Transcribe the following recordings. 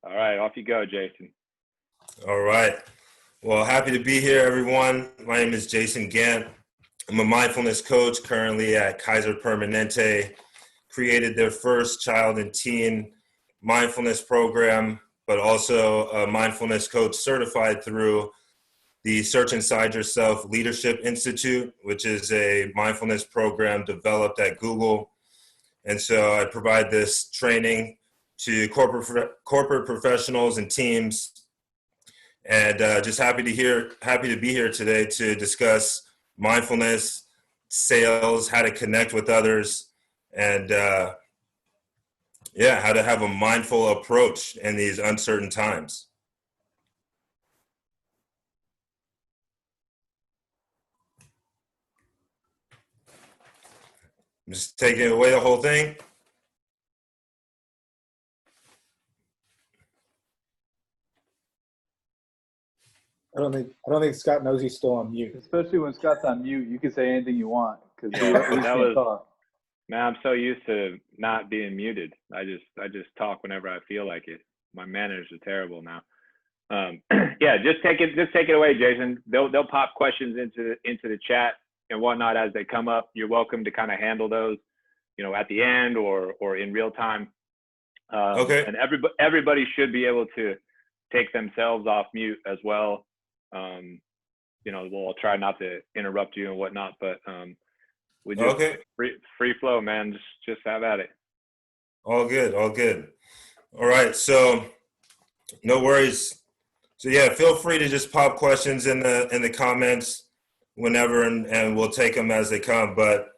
All right, off you go, Jason. All right. Well, happy to be here, everyone. My name is Jason Gant. I'm a mindfulness coach currently at Kaiser Permanente. Created their first child and teen mindfulness program, but also a mindfulness coach certified through the Search Inside Yourself Leadership Institute, which is a mindfulness program developed at Google. And so I provide this training to corporate professionals and teams. And just happy to be here today to discuss mindfulness, sales, how to connect with others, and how to have a mindful approach in these uncertain times. I'm just taking away the whole thing. I don't think Scott knows he's still on mute. Especially when Scott's on mute, you can say anything you want because we can't talk. Man, I'm so used to not being muted. I just talk whenever I feel like it. My manners are terrible now. Yeah, just take it away, Jason. They'll pop questions into the chat and whatnot as they come up. You're welcome to kind of handle those, at the end or in real time. Okay. And everybody should be able to take themselves off mute as well. We'll try not to interrupt you and whatnot, but we just free flow, man. Just have at it. All good. All right. So no worries. So yeah, feel free to just pop questions in the comments whenever, and we'll take them as they come. But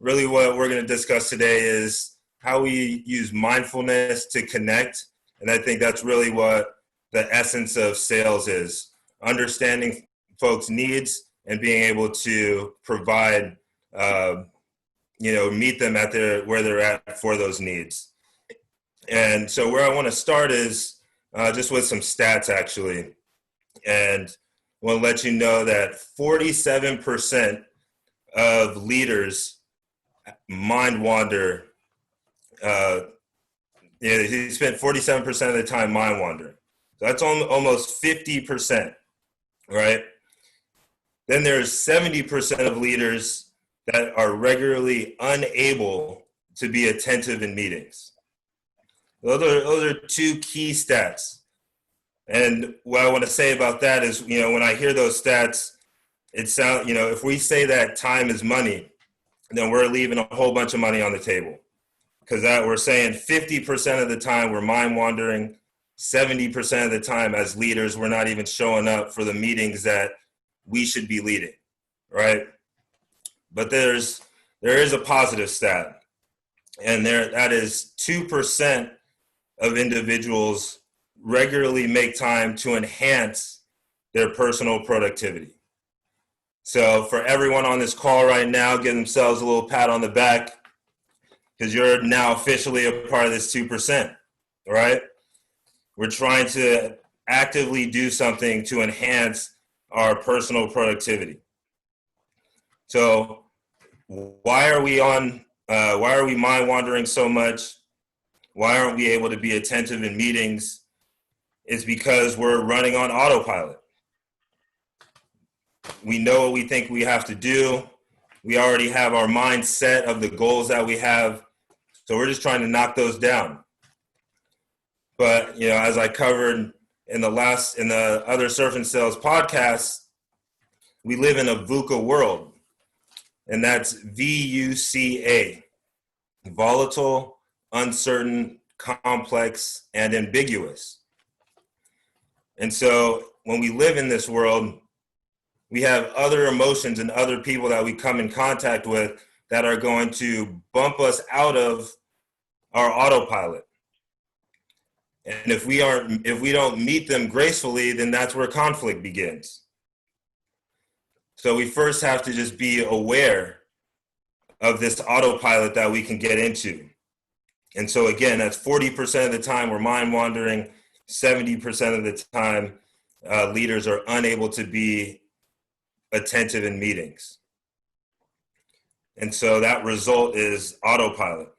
really what we're going to discuss today is how we use mindfulness to connect. And I think that's really what the essence of sales is. Understanding folks' needs and being able to provide, meet them at where they're at for those needs. And so where I want to start is just with some stats, actually. And I want to let you know that 47% of leaders mind wander. He spent 47% of the time mind wandering. So that's almost 50%, right? Then there's 70% of leaders that are regularly unable to be attentive in meetings. Those are two key stats. And what I want to say about that is, when I hear those stats, it sounds, if we say that time is money, then we're leaving a whole bunch of money on the table. Because we're saying 50% of the time we're mind wandering, 70% of the time as leaders, we're not even showing up for the meetings that we should be leading, right? But there is a positive stat, and that is 2% of individuals regularly make time to enhance their personal productivity. So for everyone on this call right now, give themselves a little pat on the back because you're now officially a part of this 2%, right? We're trying to actively do something to enhance our personal productivity. So why are we mind wandering so much? Why aren't we able to be attentive in meetings? It's because we're running on autopilot. We know what we think we have to do. We already have our mindset of the goals that we have. So we're just trying to knock those down. But, as I covered in the other Surf and Sales podcasts, we live in a VUCA world. And that's VUCA, volatile, uncertain, complex, and ambiguous. And so when we live in this world, we have other emotions and other people that we come in contact with that are going to bump us out of our autopilot. And if we don't meet them gracefully, then that's where conflict begins. So we first have to just be aware of this autopilot that we can get into. And so again, that's 40% of the time we're mind wandering, 70% of the time leaders are unable to be attentive in meetings. And so that result is autopilot.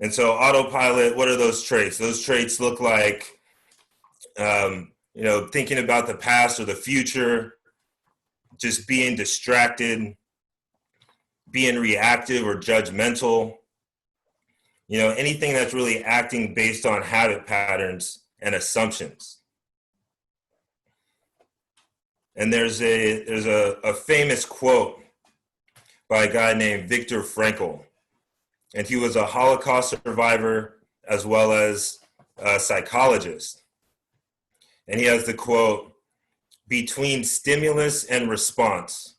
And so autopilot, what are those traits? Those traits look like Thinking about the past or the future, just being distracted, being reactive or judgmental, anything that's really acting based on habit patterns and assumptions. And there's a famous quote by a guy named Viktor Frankl, and he was a Holocaust survivor as well as a psychologist. And he has the quote, "Between stimulus and response,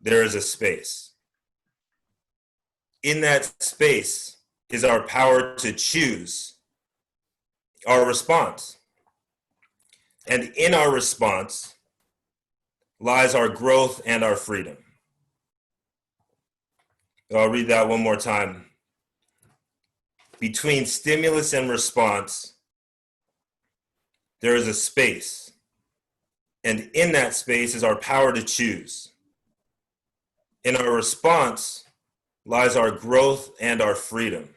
there is a space. In that space is our power to choose our response. And in our response lies our growth and our freedom." So I'll read that one more time. Between stimulus and response, there is a space. And in that space is our power to choose. In our response lies our growth and our freedom.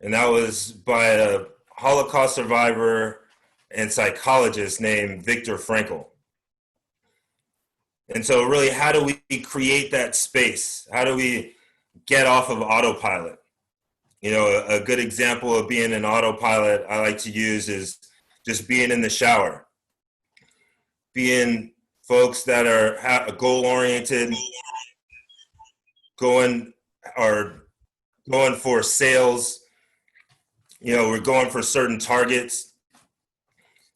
And that was by a Holocaust survivor and psychologist named Viktor Frankl. And so really, how do we create that space? How do we get off of autopilot? A good example of being an autopilot I like to use is just being in the shower. Being folks that are goal-oriented, going for sales, we're going for certain targets.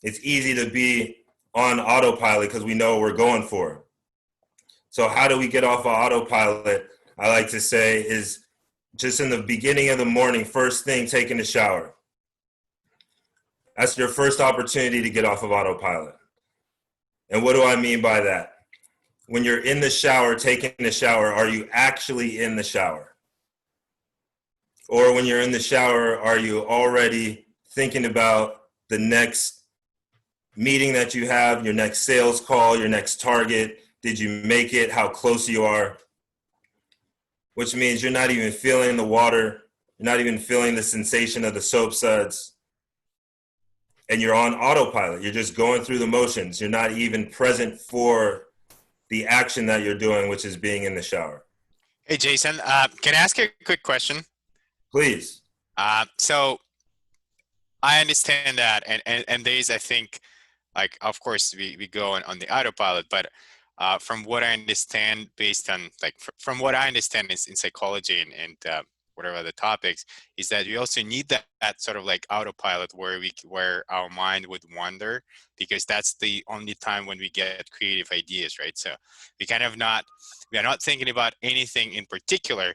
It's easy to be on autopilot because we know what we're going for. So how do we get off of autopilot? I like to say is just in the beginning of the morning, first thing, taking a shower. That's your first opportunity to get off of autopilot. And what do I mean by that? When you're in the shower, taking a shower, are you actually in the shower? Or when you're in the shower, are you already thinking about the next meeting that you have, your next sales call, your next target? Did you make it? How close you are? Which means you're not even feeling the water. You're not even feeling the sensation of the soap suds. And you're on autopilot. You're just going through the motions. You're not even present for the action that you're doing, which is being in the shower. Hey, Jason, can I ask you a quick question? Please. So I understand that. And there's, I think, like, of course, we go on the autopilot, but from what I understand, based on from what I understand is in psychology and whatever the topics, is that we also need that sort of like autopilot where our mind would wander, because that's the only time when we get creative ideas, right? So we are not thinking about anything in particular,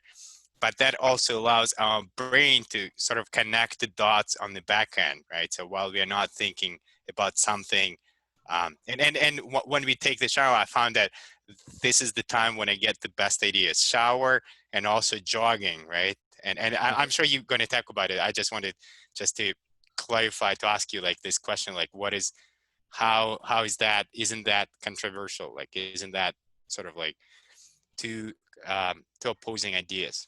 but that also allows our brain to sort of connect the dots on the back end, right? So while we are not thinking about something, when we take the shower, I found that this is the time when I get the best ideas. Shower and also jogging, right? And I'm sure you're going to talk about it. I just wanted to clarify, to ask you like this question, like how is that? Isn't that controversial? Like, isn't that sort of like two opposing ideas?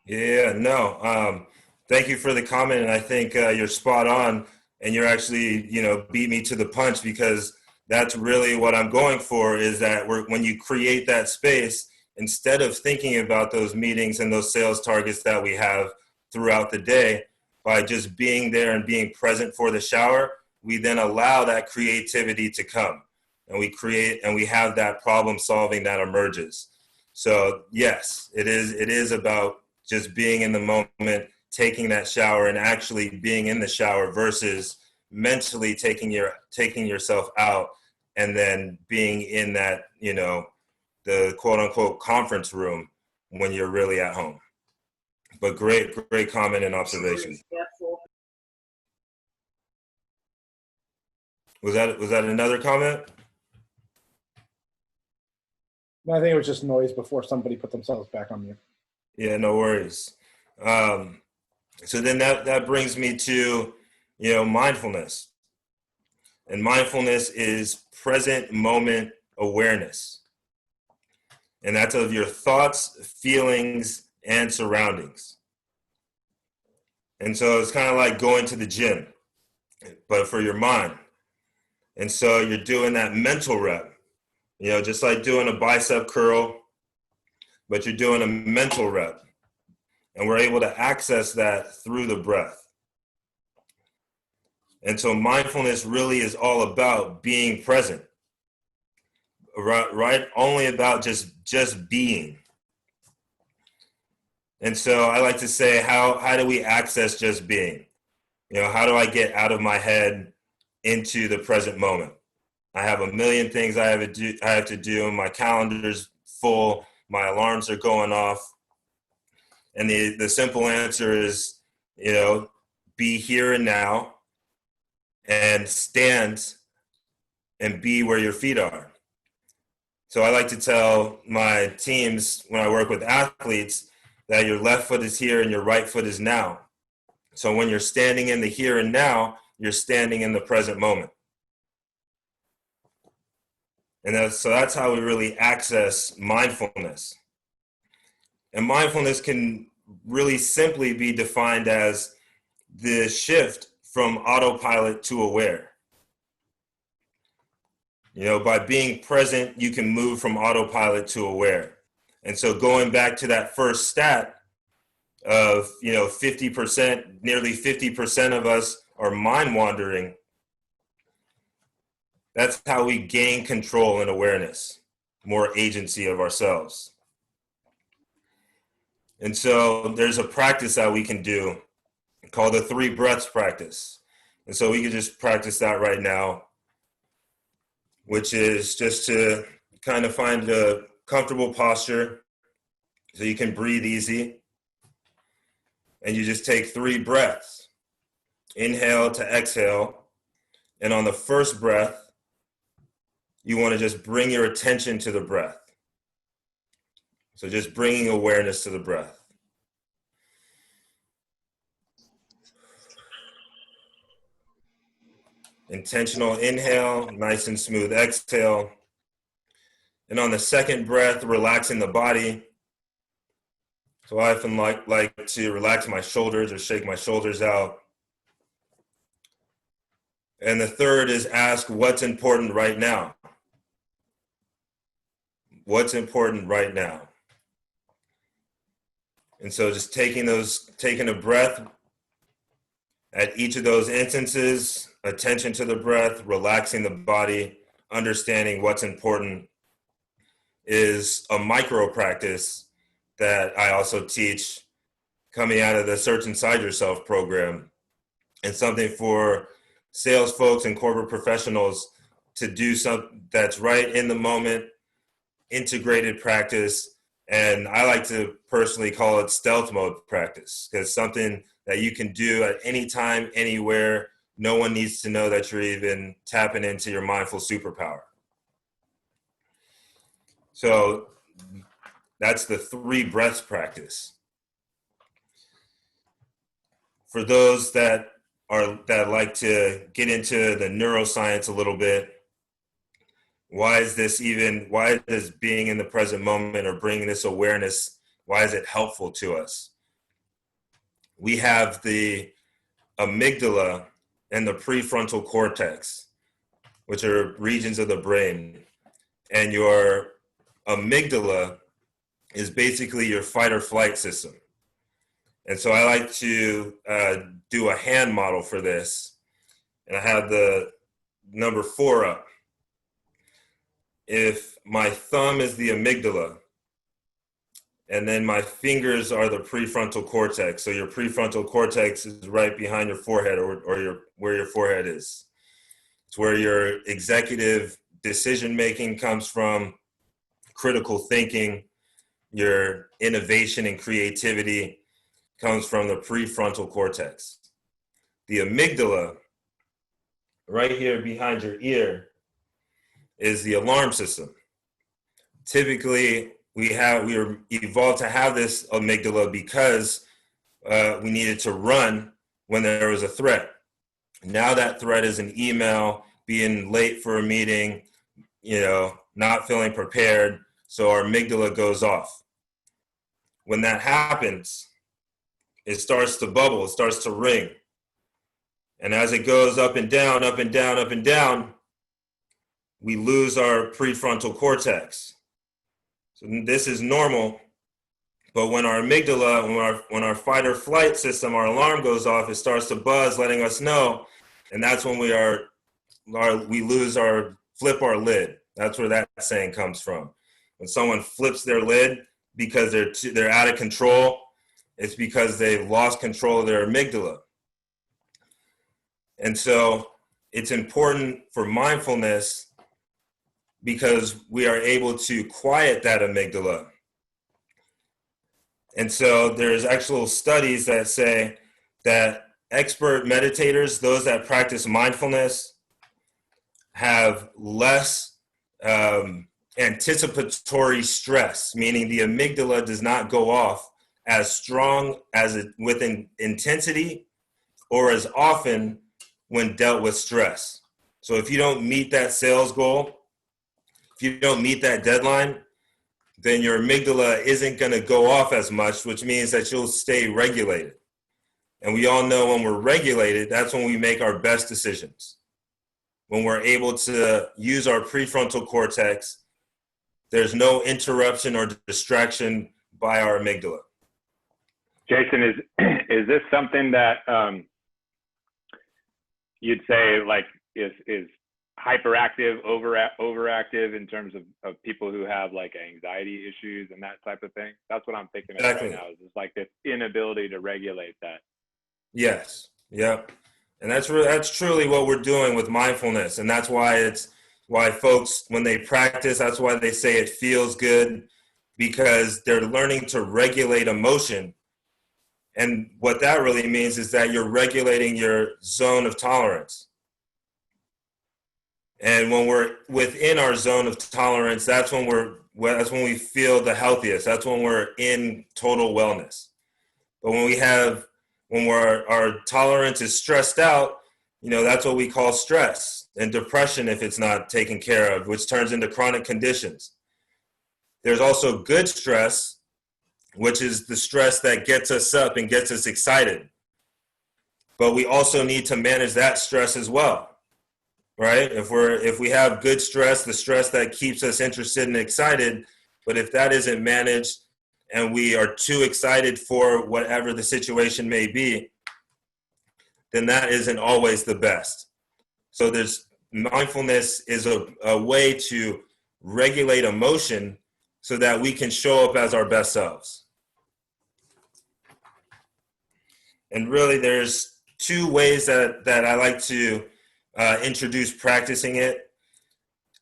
Yeah, no. Thank you for the comment, and I think you're spot on. And you're actually, beat me to the punch, because that's really what I'm going for, is that when you create that space, instead of thinking about those meetings and those sales targets that we have throughout the day, by just being there and being present for the shower, we then allow that creativity to come. And we have that problem solving that emerges. So yes, it is about just being in the moment, taking that shower and actually being in the shower, versus mentally taking yourself out and then being in that, the quote unquote conference room when you're really at home. But great comment and observation. Was that another comment? No, I think it was just noise before somebody put themselves back on mute. Yeah, no worries. So then that brings me to, mindfulness. And mindfulness is present moment awareness. And that's of your thoughts, feelings, and surroundings. And so it's kind of like going to the gym. but for your mind. And so you're doing that mental rep, just like doing a bicep curl, but you're doing a mental rep. And we're able to access that through the breath. And so mindfulness really is all about being present, right? Only about just being. And so I like to say, how do we access just being? How do I get out of my head into the present moment? I have a million things I have to do. My calendar's full. My alarms are going off. And the simple answer is, be here and now and stand and be where your feet are. So I like to tell my teams when I work with athletes that your left foot is here and your right foot is now. So when you're standing in the here and now, you're standing in the present moment. And so that's how we really access mindfulness. And mindfulness can really simply be defined as the shift from autopilot to aware. By being present, you can move from autopilot to aware. And so going back to that first stat of, 50%, nearly 50% of us are mind wandering. That's how we gain control and awareness, more agency of ourselves. And so there's a practice that we can do called the 3 breaths practice. And so we can just practice that right now, which is just to kind of find a comfortable posture so you can breathe easy. And you just take 3 breaths, inhale to exhale. And on the first breath, you want to just bring your attention to the breath. So just bringing awareness to the breath. Intentional inhale, nice and smooth exhale. And on the second breath, relaxing the body. So I often like to relax my shoulders or shake my shoulders out. And the third is ask what's important right now. What's important right now? And so just taking a breath at each of those instances, attention to the breath, relaxing the body, understanding what's important is a micro practice that I also teach coming out of the Search Inside Yourself program, and something for sales folks and corporate professionals to do something that's right in the moment, integrated practice. And I like to personally call it stealth mode practice, because something that you can do at any time, anywhere. No one needs to know that you're even tapping into your mindful superpower. So that's the 3 breaths practice. For those that like to get into the neuroscience a little bit, why is being in the present moment or bringing this awareness, why is it helpful to us? We have the amygdala and the prefrontal cortex, which are regions of the brain. And your amygdala is basically your fight or flight system. And so I like to do a hand model for this. And I have the number 4 up. If my thumb is the amygdala, and then my fingers are the prefrontal cortex. So your prefrontal cortex is right behind your forehead, or where your forehead is. It's where your executive decision-making comes from, critical thinking, your innovation and creativity comes from the prefrontal cortex. The amygdala, right here behind your ear, is the alarm system. Typically, we were evolved to have this amygdala because we needed to run when there was a threat. Now that threat is an email, being late for a meeting, not feeling prepared, so our amygdala goes off. When that happens, it starts to bubble, it starts to ring. And as it goes up and down, up and down, up and down, we lose our prefrontal cortex. So this is normal, but when our amygdala, when our fight or flight system, our alarm goes off, it starts to buzz, letting us know, and that's when we lose our flip our lid. That's where that saying comes from. When someone flips their lid because they're out of control, it's because they've lost control of their amygdala. And so it's important for mindfulness because we are able to quiet that amygdala. And so there's actual studies that say that expert meditators, those that practice mindfulness, have less anticipatory stress, meaning the amygdala does not go off as strong as it with intensity or as often when dealt with stress. So if you don't meet that sales goal, if you don't meet that deadline, then your amygdala isn't going to go off as much, which means that you'll stay regulated. And we all know when we're regulated, that's when we make our best decisions. When we're able to use our prefrontal cortex, there's no interruption or distraction by our amygdala. Jason, is this something that you'd say like is hyperactive, overactive in terms of people who have like anxiety issues and that type of thing? That's what I'm thinking of Exactly. right now. Is like this inability to regulate that. Yes. Yep. And that's truly what we're doing with mindfulness. And that's why folks, when they practice, that's why they say it feels good, because they're learning to regulate emotion. And what that really means is that you're regulating your zone of tolerance. And when we're within our zone of tolerance, that's when we feel the healthiest. That's when we're in total wellness. But when our tolerance is stressed out, that's what we call stress and depression if it's not taken care of, which turns into chronic conditions. There's also good stress, which is the stress that gets us up and gets us excited. But we also need to manage that stress as well, right? If we have good stress, the stress that keeps us interested and excited, but if that isn't managed and we are too excited for whatever the situation may be, then that isn't always the best. So mindfulness is a way to regulate emotion so that we can show up as our best selves. And really, there's two ways that I like to introduce practicing it.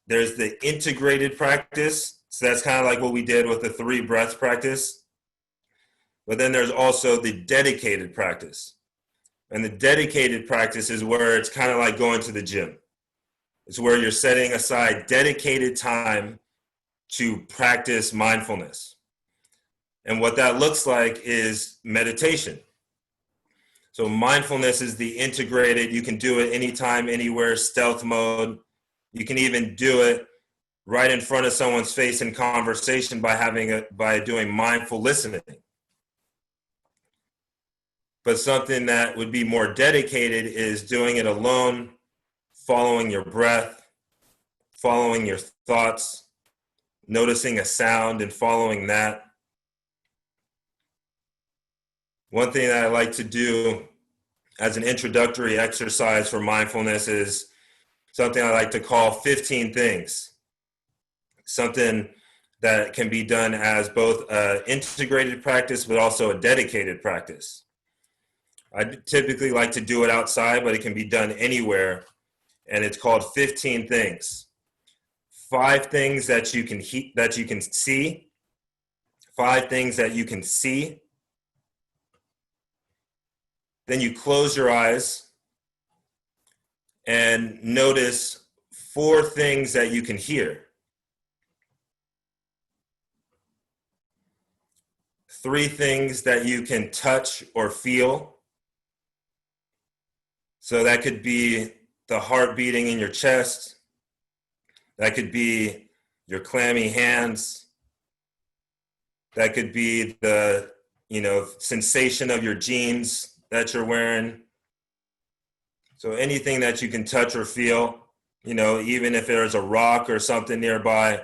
There's the integrated practice. So that's kind of like what we did with the 3 breaths practice. But then there's also the dedicated practice. And the dedicated practice is where it's kind of like going to the gym. It's where you're setting aside dedicated time to practice mindfulness. And what that looks like is meditation. So mindfulness is the integrated, you can do it anytime, anywhere, stealth mode. You can even do it right in front of someone's face in conversation by doing mindful listening. But something that would be more dedicated is doing it alone, following your breath, following your thoughts, noticing a sound and following that. One thing that I like to do as an introductory exercise for mindfulness is something I like to call 15 things. Something that can be done as both an integrated practice, but also a dedicated practice. I typically like to do it outside, but it can be done anywhere. And it's called 15 things. 5 things that you can see. 5 things that you can see. Then you close your eyes and notice 4 things that you can hear. 3 things that you can touch or feel. So that could be the heart beating in your chest. That could be your clammy hands. That could be the, sensation of your jeans that you're wearing. So anything that you can touch or feel, you know, even if there's a rock or something nearby.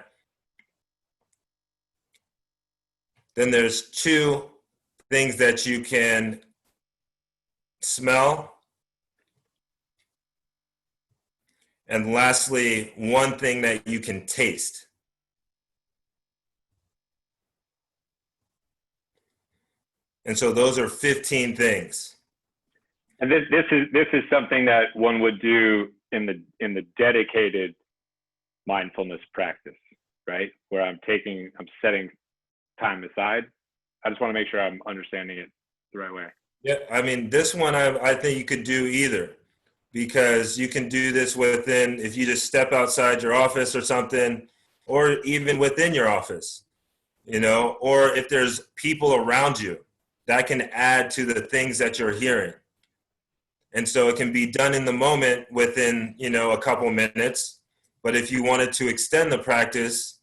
Then there's 2 things that you can smell. And lastly, 1 thing that you can taste. And so those are 15 things. And this is something that one would do in the dedicated mindfulness practice, right? Where I'm setting time aside. I just want to make sure I'm understanding it the right way. Yeah, I mean, this one I think you could do either, because you can do this within, if you just step outside your office or something, or even within your office, you know, or if there's people around you that can add to the things that you're hearing. And so it can be done in the moment within, you know, a couple minutes. But if you wanted to extend the practice,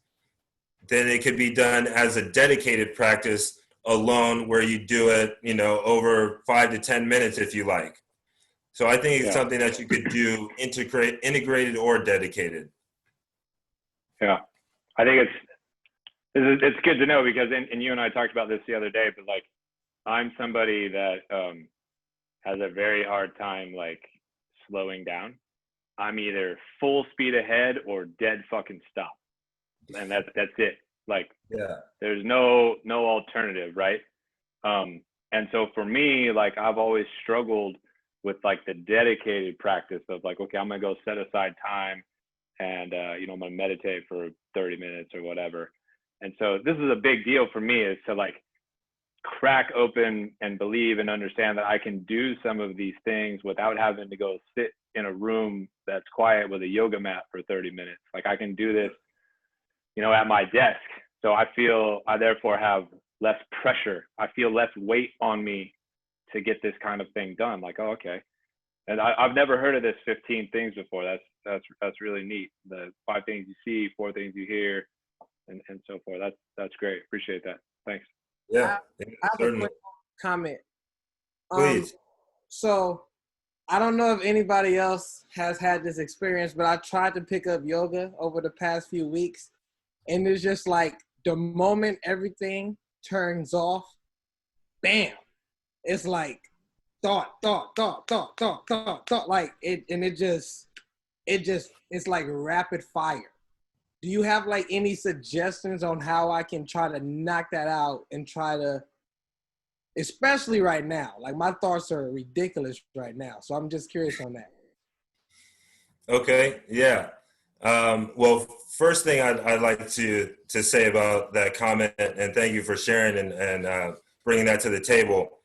then it could be done as a dedicated practice alone, where you do it, you know, over 5 to 10 minutes if you like. So I think it's something that you could do integrated or dedicated. Yeah, I think it's good to know, because and you and I talked about this the other day, but like, I'm somebody that has a very hard time like slowing down. I'm either full speed ahead or dead fucking stop, and that's it. Like, there's no alternative, right? And so for me, like, I've always struggled with like the dedicated practice of like, okay, I'm gonna go set aside time, and you know, I'm gonna meditate for 30 minutes or whatever. And so this is a big deal for me, is to like crack open and believe and understand that I can do some of these things without having to go sit in a room that's quiet with a yoga mat for 30 minutes. Like, I can do this, you know, at my desk. So I feel I therefore have less pressure. I feel less weight on me to get this kind of thing done. Like, oh, okay. And I've never heard of this 15 things before. That's really neat. The 5 things you see, 4 things you hear, and so forth. That's great. Appreciate that. Thanks. Yeah, I have a quick comment. Please. So I don't know if anybody else has had this experience, but I tried to pick up yoga over the past few weeks, and it's just like the moment everything turns off, bam, it's like thought, like it, and it's like rapid fire. Do you have like any suggestions on how I can try to knock that out and try to, especially right now? Like, my thoughts are ridiculous right now. So I'm just curious on that. Okay. Yeah. Well, first thing I'd like to say about that comment, and thank you for sharing and bringing that to the table.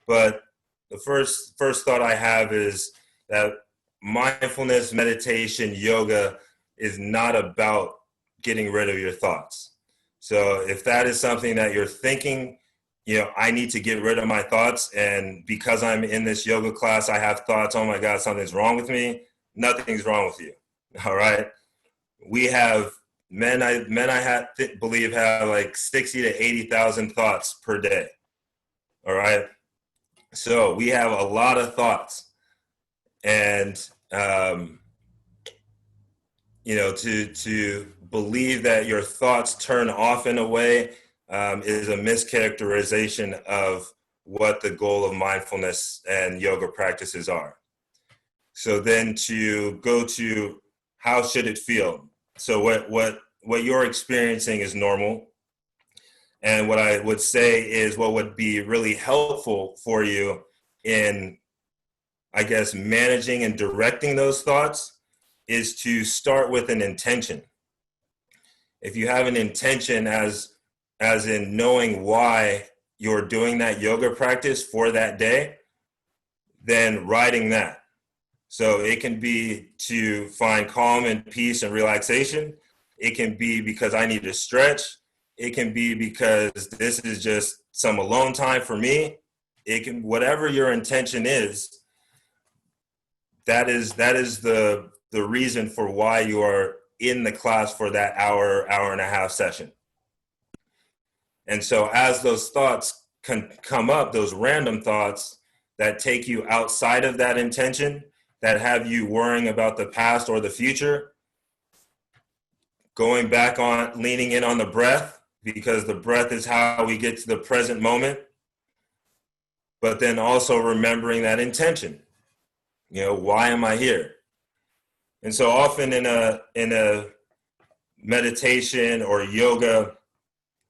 But the first thought I have is that mindfulness, meditation, yoga is not about getting rid of your thoughts. So if that is something that you're thinking, you know, I need to get rid of my thoughts, and because I'm in this yoga class, I have thoughts, oh my God, something's wrong with me. Nothing's wrong with you. All right. We have men I believe have like 60 to 80,000 thoughts per day. All right. So we have a lot of thoughts, and you know, to believe that your thoughts turn off in a way is a mischaracterization of what the goal of mindfulness and yoga practices are. So then to go to how should it feel? So what you're experiencing is normal. And what I would say is what would be really helpful for you in, I guess, managing and directing those thoughts is to start with an intention. If you have an intention as in knowing why you're doing that yoga practice for that day, then writing that. So it can be to find calm and peace and relaxation. It can be because I need to stretch. It can be because this is just some alone time for me. It can, whatever your intention is, that is the reason for why you are in the class for that hour and a half session. And so as those thoughts can come up, those random thoughts that take you outside of that intention, that have you worrying about the past or the future, going back on leaning in on the breath, because the breath is how we get to the present moment, but then also remembering that intention. Why am I here? And so often in a meditation or yoga,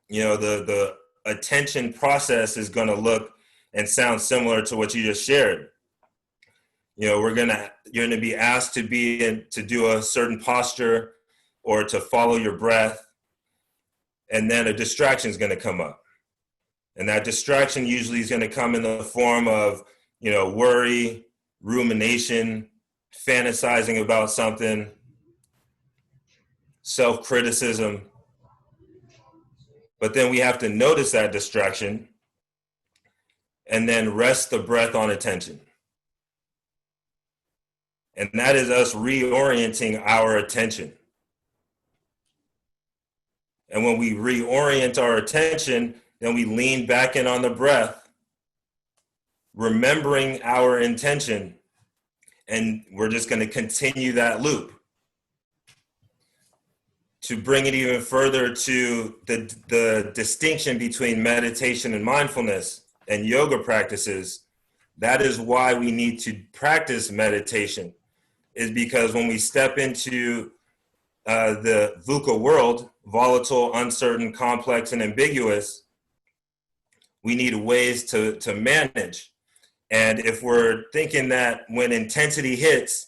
the attention process is going to look and sound similar to what you just shared. You're going to be asked to do a certain posture or to follow your breath, and then a distraction is going to come up. And that distraction usually is going to come in the form of, worry, rumination, fantasizing about something, self-criticism. But then we have to notice that distraction and then rest the breath on attention. And that is us reorienting our attention. And when we reorient our attention, then we lean back in on the breath, remembering our intention, and we're just going to continue that loop. To bring it even further to the distinction between meditation and mindfulness and yoga practices, that is why we need to practice meditation, is because when we step into the VUCA world, volatile, uncertain, complex, and ambiguous, we need ways to manage. And if we're thinking that when intensity hits,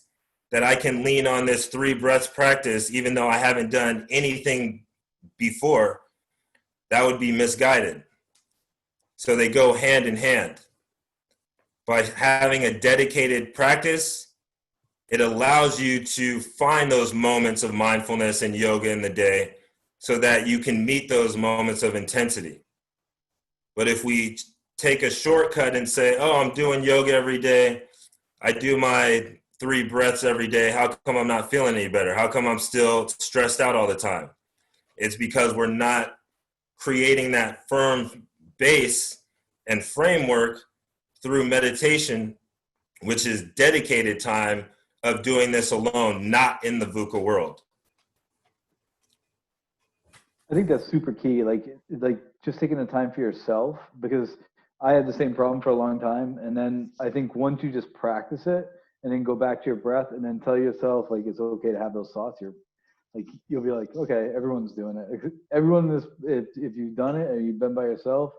that I can lean on this 3 breaths practice, even though I haven't done anything before, that would be misguided. So they go hand in hand. By having a dedicated practice, it allows you to find those moments of mindfulness and yoga in the day so that you can meet those moments of intensity. But if we take a shortcut and say, oh, I'm doing yoga every day, I do my 3 breaths every day, how come I'm not feeling any better? How come I'm still stressed out all the time? It's because we're not creating that firm base and framework through meditation, which is dedicated time of doing this alone, not in the VUCA world. I think that's super key. Like just taking the time for yourself, because I had the same problem for a long time. And then I think once you just practice it and then go back to your breath and then tell yourself, like, it's okay to have those thoughts, you'll be like, okay, everyone's doing it. Everyone is, if you've done it or you've been by yourself.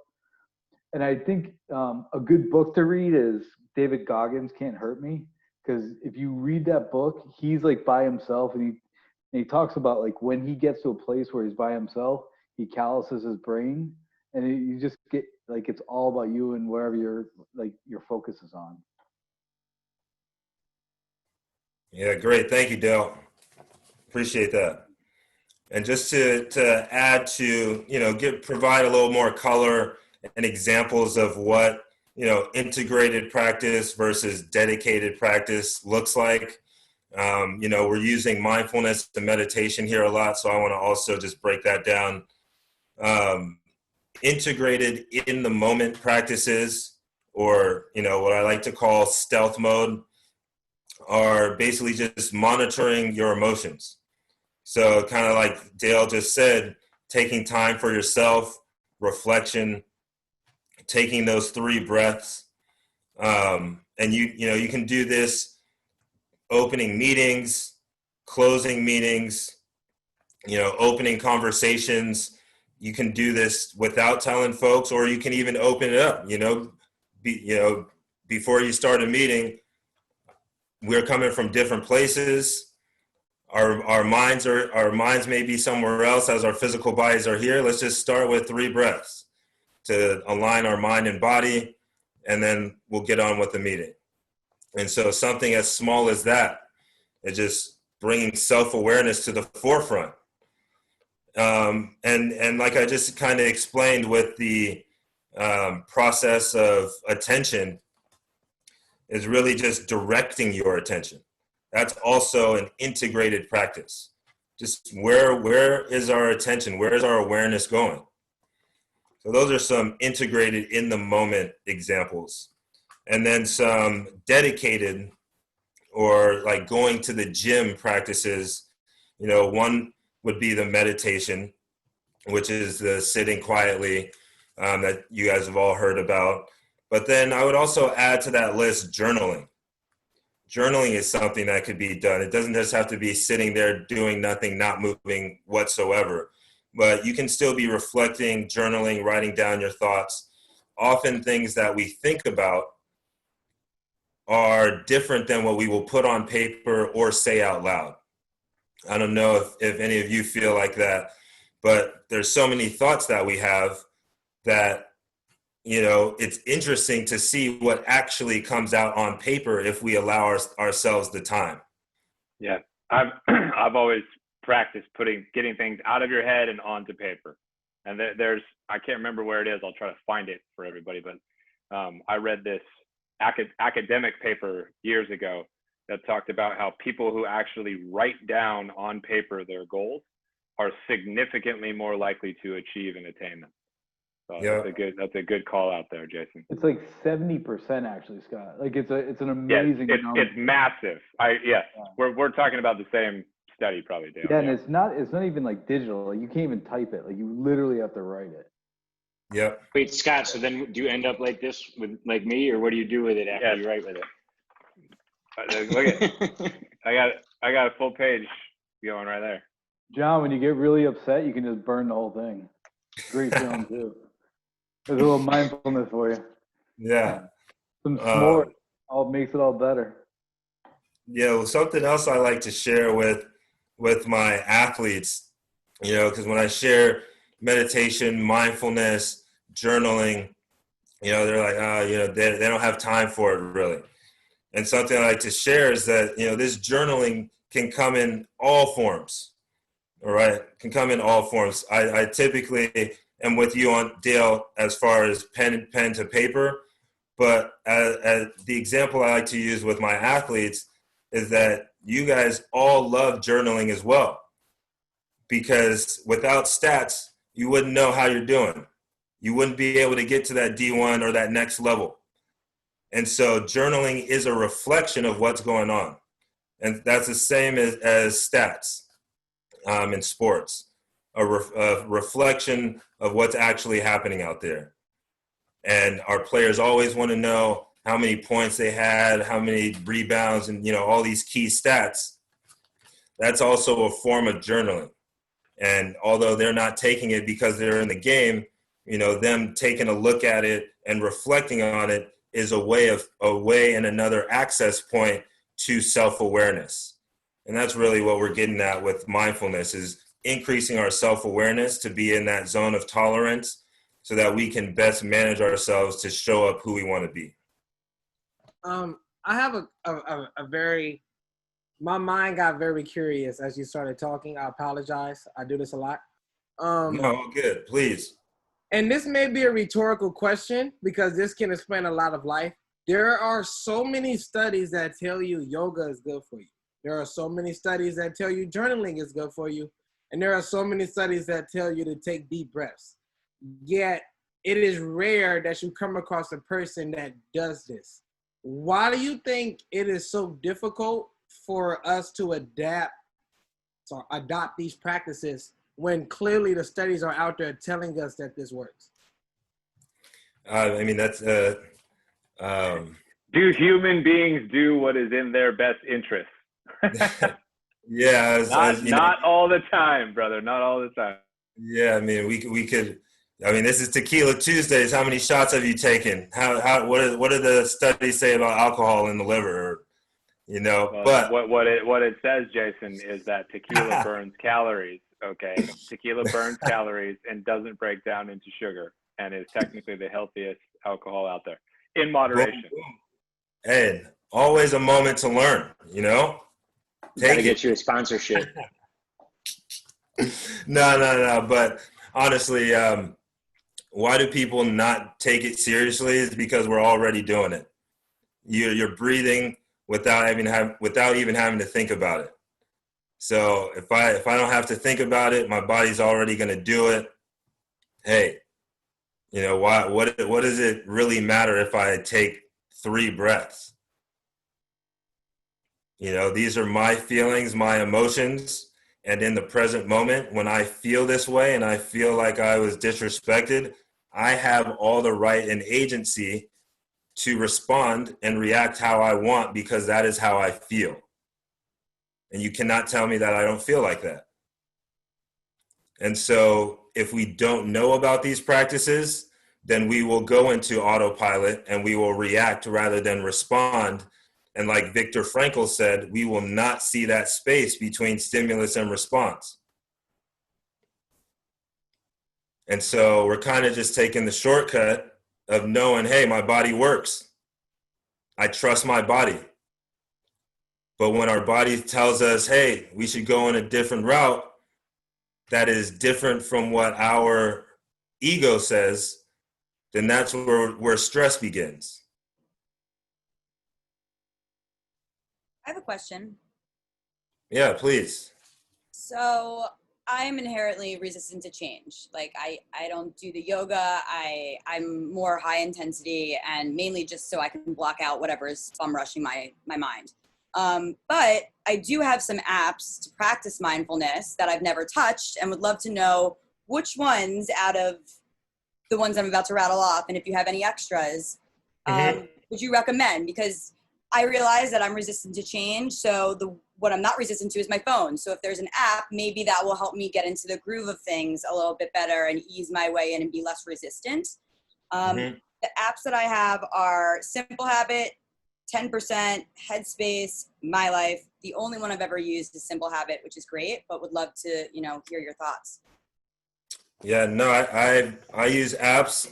And I think a good book to read is David Goggins' Can't Hurt Me. Because if you read that book, he's like by himself, and he talks about like when he gets to a place where he's by himself, he calluses his brain, and you just get like, it's all about you and wherever your focus is on. Yeah, great. Thank you, Dale. Appreciate that. And just to add to, provide a little more color and examples of what, integrated practice versus dedicated practice looks like. We're using mindfulness and meditation here a lot, so I want to also just break that down. Integrated in the moment practices, or, what I like to call stealth mode, are basically just monitoring your emotions. So kind of like Dale just said, taking time for yourself, reflection, taking those 3 breaths. And you can do this opening meetings, closing meetings, opening conversations. You can do this without telling folks, or you can even open it up, before you start a meeting. We're coming from different places. Our minds may be somewhere else as our physical bodies are here. Let's just start with 3 breaths to align our mind and body, and then we'll get on with the meeting. And so something as small as that is just bringing self-awareness to the forefront. And like I just kind of explained with the process of attention, is really just directing your attention. That's also an integrated practice. Just where is our attention? Where is our awareness going? So those are some integrated in the moment examples. And then some dedicated or like going to the gym practices. You know, one would be the meditation, which is the sitting quietly that you guys have all heard about. But then I would also add to that list journaling. Journaling is something that could be done. It doesn't just have to be sitting there doing nothing, not moving whatsoever. But you can still be reflecting, journaling, writing down your thoughts. Often things that we think about are different than what we will put on paper or say out loud. I don't know if any of you feel like that, but there's so many thoughts that we have that, you know, it's interesting to see what actually comes out on paper if we allow ourselves the time. Yeah, I've always practiced getting things out of your head and onto paper. And there's, I can't remember where it is. I'll try to find it for everybody. But I read this academic paper years ago that talked about how people who actually write down on paper their goals are significantly more likely to achieve and attain them. So Yeah. that's a good call out there, Jason. It's like 70% actually, Scott. Like it's an amazing number. It's massive. We're talking about the same study probably, Dale. Yeah, and it's not even like digital. Like you can't even type it. Like you literally have to write it. Yep. Wait, Scott, so then do you end up like this with like me, or what do you do with it after you write with it? Look at I got a full page going right there. John, when you get really upset, you can just burn the whole thing. Great feeling too. There's a little mindfulness for you. Yeah. Some s'mores all makes it all better. Yeah, well, something else I like to share with my athletes, you know, because when I share meditation, mindfulness, journaling, you know, they're like, you know, they don't have time for it really. And something I like to share is that, you know, this journaling can come in all forms, all right? Can come in all forms. I typically am with you on Dale as far as pen to paper, but as the example I like to use with my athletes is that you guys all love journaling as well, because without stats, you wouldn't know how you're doing. You wouldn't be able to get to that D1 or that next level. And so journaling is a reflection of what's going on. And that's the same as stats in sports, a reflection of what's actually happening out there. And our players always want to know how many points they had, how many rebounds, and, you know, all these key stats. That's also a form of journaling. And although they're not taking it because they're in the game, you know, them taking a look at it and reflecting on it is a way and another access point to self-awareness. And that's really what we're getting at with mindfulness, is increasing our self-awareness to be in that zone of tolerance so that we can best manage ourselves to show up who we want to be. I have a very, my mind got very curious as you started talking. I apologize. I do this a lot. No, good, please. And this may be a rhetorical question because this can explain a lot of life. There are so many studies that tell you yoga is good for you. There are so many studies that tell you journaling is good for you. And there are so many studies that tell you to take deep breaths. Yet it is rare that you come across a person that does this. Why do you think it is so difficult for us to adopt these practices when clearly the studies are out there telling us that this works? I mean, that's do human beings do what is in their best interest? Yeah, not all the time, brother. Not all the time. Yeah, I mean, we could. I mean, this is Tequila Tuesdays. How many shots have you taken? What do the studies say about alcohol in the liver? You know, well, but what it says, Jason, is that tequila burns calories. Okay, tequila burns calories and doesn't break down into sugar, and is technically the healthiest alcohol out there in moderation. And always a moment to learn. You know, Gotta get you a sponsorship. No. But honestly, why do people not take it seriously? Is because we're already doing it. You're breathing without even having to think about it. So if I don't have to think about it, my body's already going to do it. Hey, you know, what does it really matter if I take 3 breaths? These are my feelings, my emotions. And in the present moment, when I feel this way and I feel like I was disrespected, I have all the right and agency to respond and react how I want, because that is how I feel. And you cannot tell me that I don't feel like that. And so if we don't know about these practices, then we will go into autopilot and we will react rather than respond. And like Viktor Frankl said, we will not see that space between stimulus and response. And so we're kind of just taking the shortcut of knowing, hey, my body works. I trust my body. But when our body tells us, hey, we should go in a different route that is different from what our ego says, then that's where stress begins. I have a question. Yeah, please. So I'm inherently resistant to change. Like I don't do the yoga. I'm more high intensity and mainly just so I can block out whatever is bum rushing my mind. But I do have some apps to practice mindfulness that I've never touched and would love to know which ones out of the ones I'm about to rattle off, and if you have any extras, would you recommend? Because I realize that I'm resistant to change. So what I'm not resistant to is my phone. So if there's an app, maybe that will help me get into the groove of things a little bit better and ease my way in and be less resistant. The apps that I have are Simple Habit, 10%, Headspace, My Life. The only one I've ever used is Simple Habit, which is great, but would love to, hear your thoughts. Yeah, no, I use apps.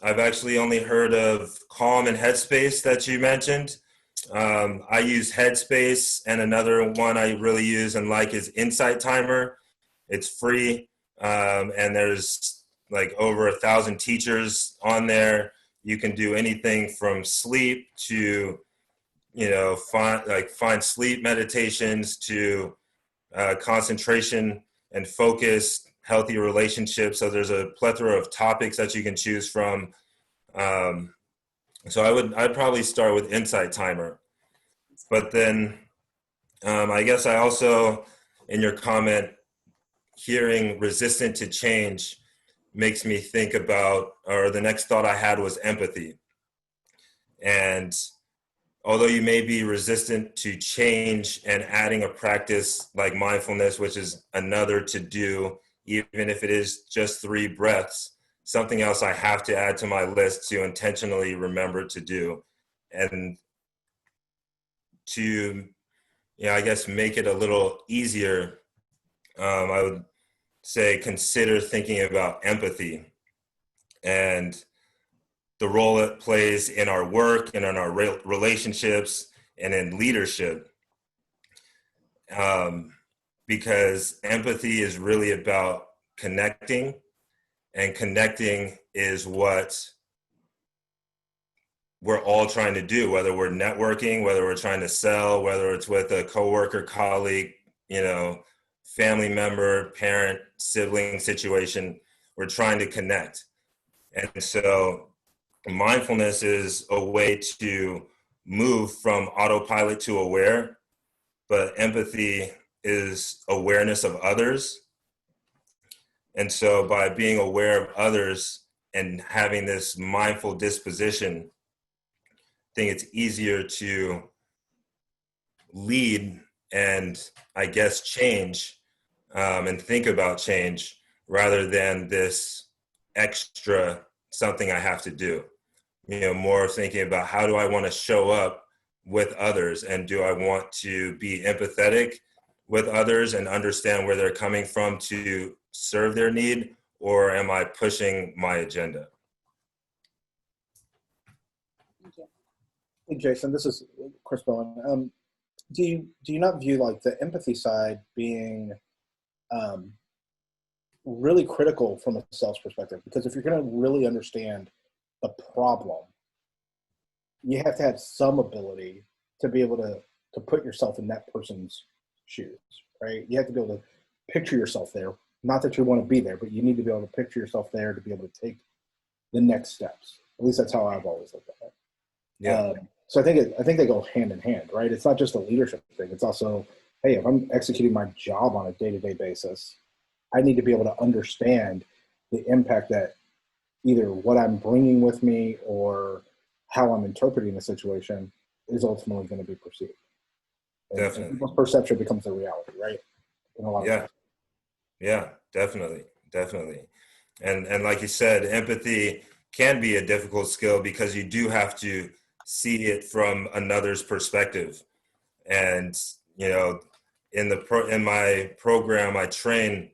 I've actually only heard of Calm and Headspace that you mentioned. I use Headspace, and another one I really use and like is Insight Timer. It's free, and there's like over 1,000 teachers on there. You can do anything from sleep to, find sleep meditations to concentration and focus, healthy relationships. So there's a plethora of topics that you can choose from. So I'd probably start with Insight Timer. But then I guess I also, in your comment, hearing resistant to change makes me think about, or the next thought I had was empathy. And although you may be resistant to change and adding a practice like mindfulness, which is another to do, even if it is just 3 breaths, something else I have to add to my list to intentionally remember to do. And to, I guess, make it a little easier, I would say consider thinking about empathy and the role it plays in our work and in our relationships and in leadership. Because empathy is really about connecting, and connecting is what we're all trying to do, whether we're networking, whether we're trying to sell, whether it's with a coworker, colleague, family member, parent, sibling situation. We're trying to connect. And so mindfulness is a way to move from autopilot to aware, but empathy is awareness of others. And so by being aware of others and having this mindful disposition, I think it's easier to lead and, I guess, change and think about change rather than this extra something I have to do. More thinking about how do I want to show up with others, and do I want to be empathetic with others and understand where they're coming from to serve their need, or am I pushing my agenda? Thank you. Hey, Jason, this is Chris Bowen. Do you not view like the empathy side being really critical from a sales perspective? Because if you're going to really understand the problem, you have to have some ability to be able to put yourself in that person's shoes, right? You have to be able to picture yourself there. Not that you want to be there, but you need to be able to picture yourself there to be able to take the next steps. At least that's how I've always looked at it. Yeah. So I think they go hand in hand, right? It's not just a leadership thing. It's also, hey, if I'm executing my job on a day-to-day basis, I need to be able to understand the impact that either what I'm bringing with me or how I'm interpreting the situation is ultimately going to be perceived. And people's perception becomes a reality, right? In a lot of Yeah. cases. Yeah, definitely. Definitely. And like you said, empathy can be a difficult skill because you do have to see it from another's perspective. And, you know, in my program, I train,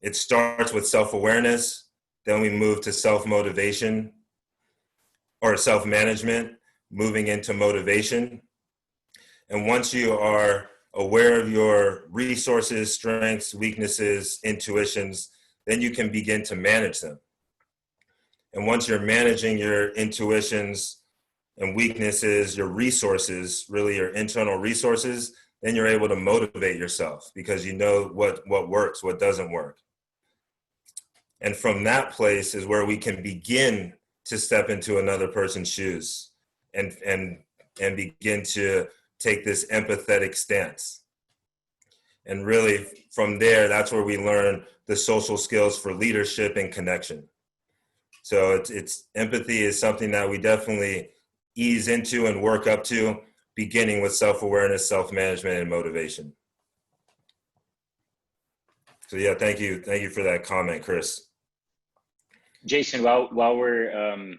it starts with self-awareness, then we move to self-motivation or self-management, moving into motivation. And once you are aware of your resources, strengths, weaknesses, intuitions, then you can begin to manage them. And once you're managing your intuitions and weaknesses, your resources, really your internal resources, then you're able to motivate yourself because you know what works, what doesn't work. And from that place is where we can begin to step into another person's shoes and begin to take this empathetic stance. And really from there, that's where we learn the social skills for leadership and connection. So it's empathy is something that we definitely ease into and work up to, beginning with self-awareness, self-management, and motivation. So yeah, thank you for that comment, Chris. Jason, while we're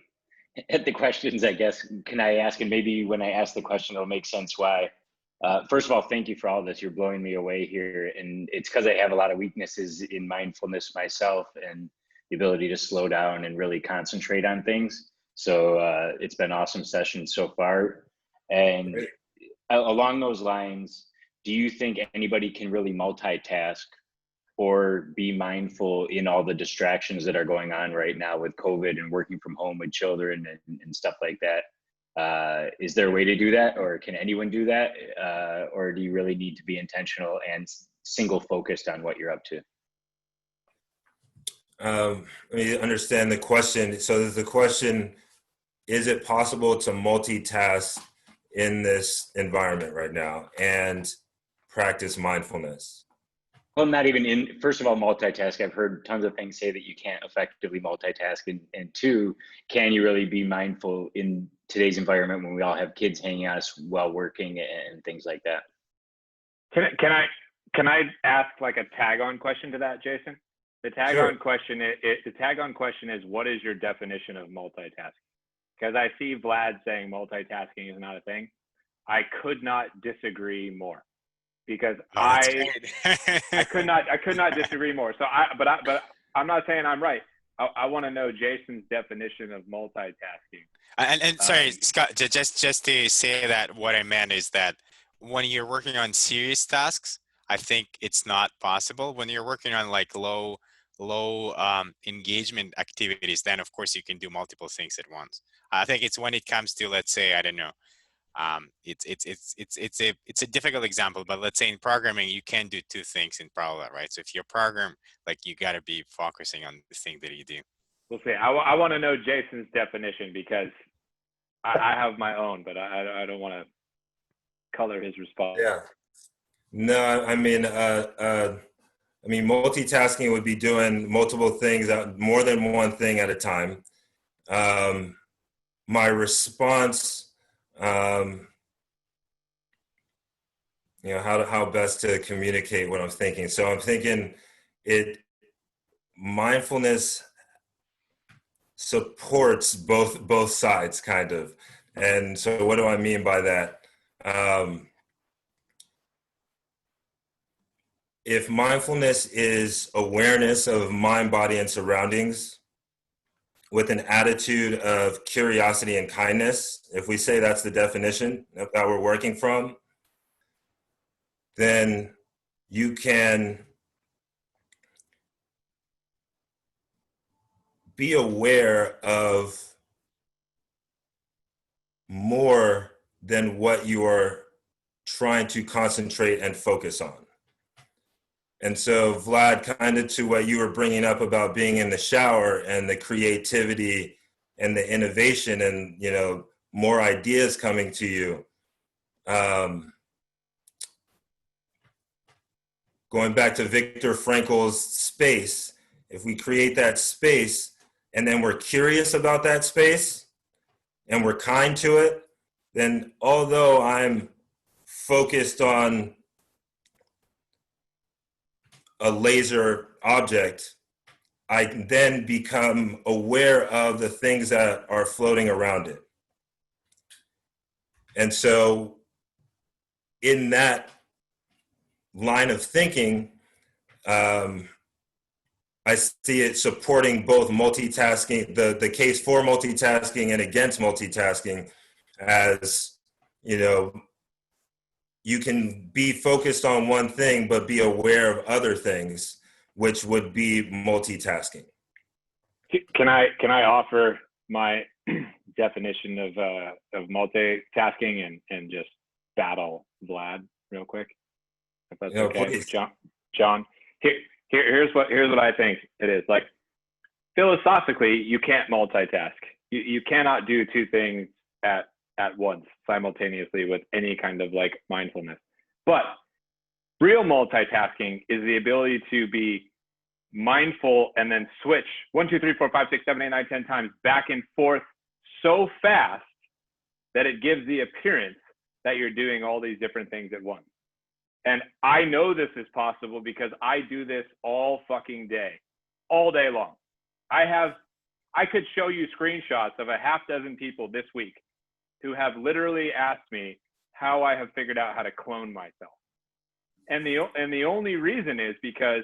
at the questions, I guess, can I ask, and maybe when I ask the question, it'll make sense why. First of all, thank you for all this. You're blowing me away here. And it's because I have a lot of weaknesses in mindfulness myself and the ability to slow down and really concentrate on things. So it's been an awesome session so far. And along those lines, do you think anybody can really multitask or be mindful in all the distractions that are going on right now with COVID and working from home with children and stuff like that? Is there a way to do that, or can anyone do that? Or do you really need to be intentional and single focused on what you're up to? Let me understand the question. So the question, is it possible to multitask in this environment right now and practice mindfulness? Well, not even in, first of all, multitask. I've heard tons of things say that you can't effectively multitask. And two, can you really be mindful in today's environment when we all have kids hanging out while working and things like that? Can I ask like a tag-on question to that, Jason? The tag-on question is, what is your definition of multitasking? Because I see Vlad saying multitasking is not a thing. I could not disagree more, because I could not disagree more. So but I'm not saying I'm right. I want to know Jason's definition of multitasking. And sorry, Scott, just to say that what I meant is that when you're working on serious tasks, I think it's not possible. When you're working on like low engagement activities, then of course you can do multiple things at once. I think it's when it comes to, let's say, I don't know, it's a difficult example, but let's say in programming you can do two things in parallel, right? So if you're program, like, you got to be focusing on the thing that you do. We'll see. I want to know Jason's definition, because I have my own, but I don't want to color his response. Yeah. No, I mean, multitasking would be doing multiple things, more than one thing at a time. My response, how best to communicate what I'm thinking. So I'm thinking mindfulness supports both sides, kind of. And so what do I mean by that? If mindfulness is awareness of mind, body, and surroundings with an attitude of curiosity and kindness, if we say that's the definition that we're working from, then you can be aware of more than what you are trying to concentrate and focus on. And so, Vlad, kind of to what you were bringing up about being in the shower and the creativity and the innovation and, more ideas coming to you. Going back to Viktor Frankl's space, if we create that space and then we're curious about that space and we're kind to it, then although I'm focused on a laser object, I can then become aware of the things that are floating around it. And so in that line of thinking, I see it supporting both multitasking, the case for multitasking and against multitasking, as, you know, you can be focused on one thing, but be aware of other things, which would be multitasking. Can I offer my definition of multitasking and just battle Vlad real quick, if that's okay? Please. John, here's what I think it is. Like, philosophically, you can't multitask. You cannot do two things at once simultaneously with any kind of like mindfulness. But real multitasking is the ability to be mindful and then switch 1, 2, 3, 4, 5, 6, 7, 8, 9, 10 times back and forth so fast that it gives the appearance that you're doing all these different things at once. And I know this is possible because I do this all fucking day, all day long. I could show you screenshots of a half dozen people this week who have literally asked me how I have figured out how to clone myself. And the only reason is because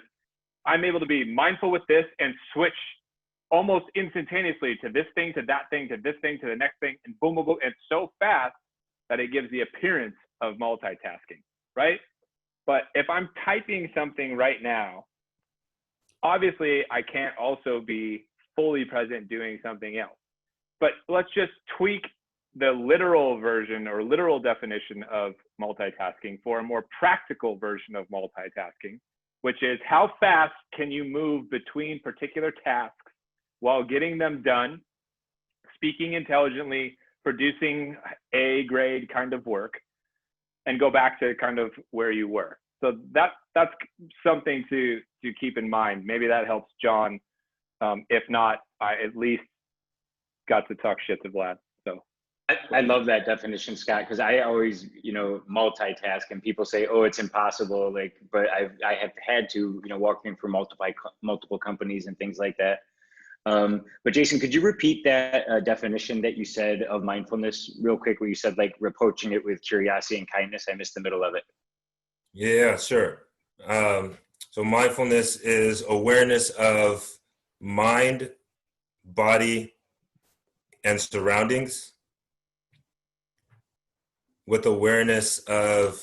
I'm able to be mindful with this and switch almost instantaneously to this thing, to that thing, to this thing, to the next thing, and boom, boom, boom. It's so fast that it gives the appearance of multitasking, right? But if I'm typing something right now, obviously I can't also be fully present doing something else. But let's just tweak the literal version or literal definition of multitasking for a more practical version of multitasking, which is how fast can you move between particular tasks while getting them done, speaking intelligently, producing A grade kind of work, and go back to kind of where you were. So that's something to keep in mind. Maybe that helps John. If not, I at least got to talk shit to Vlad. So I love that definition, Scott, because I always, multitask, and people say, "Oh, it's impossible." Like, but I have had to, working for multiple companies and things like that. But Jason, could you repeat that definition that you said of mindfulness real quick, where you said like approaching it with curiosity and kindness? I missed the middle of it. Yeah, sure. So mindfulness is awareness of mind, body, and surroundings with awareness of,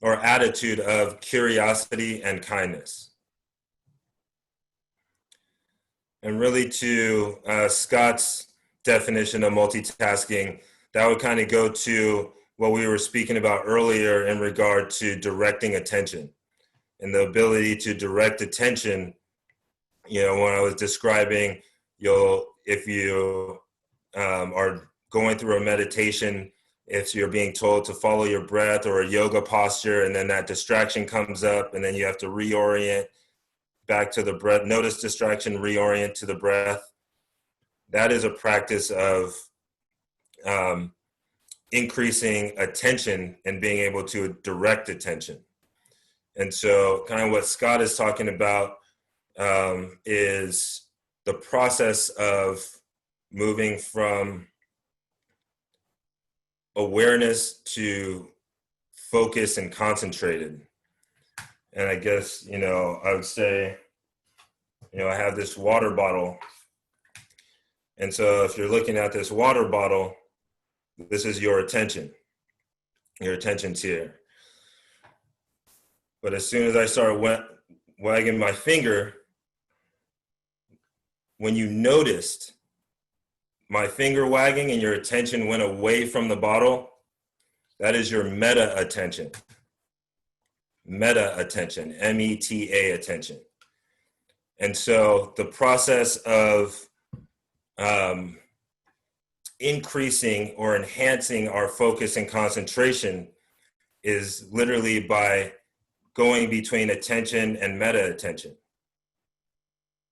or attitude of, curiosity and kindness. And really, to Scott's definition of multitasking, that would kind of go to what we were speaking about earlier in regard to directing attention and the ability to direct attention. When I was describing, if you are going through a meditation, if you're being told to follow your breath, or a yoga posture, and then that distraction comes up, and then you have to reorient back to the breath, notice distraction, reorient to the breath. That is a practice of increasing attention and being able to direct attention. And so kind of what Scott is talking about is the process of moving from awareness to focus and concentrated. And I guess, I would say, I have this water bottle. And so if you're looking at this water bottle, this is your attention. Your attention's here. But as soon as I start wagging my finger, when you noticed my finger wagging and your attention went away from the bottle, that is your meta attention. Meta attention, META attention. And so the process of increasing or enhancing our focus and concentration is literally by going between attention and meta attention.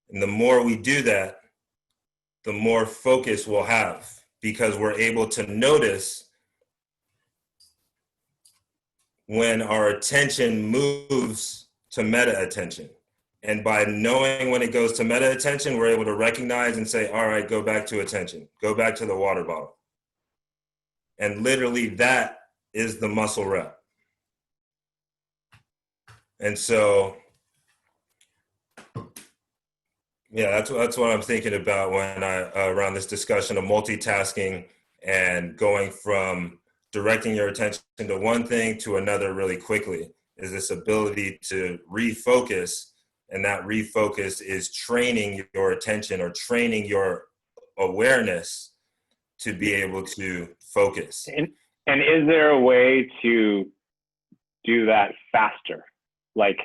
And the more we do that, the more focus we'll have, because we're able to notice when our attention moves to meta attention. And by knowing when it goes to meta attention, we're able to recognize and say, all right, go back to attention, go back to the water bottle. And literally that is the muscle rep. And so, yeah, that's what I'm thinking about when around this discussion of multitasking and going from directing your attention to one thing to another really quickly, is this ability to refocus. And that refocus is training your attention or training your awareness to be able to focus. And is there a way to do that faster? Like,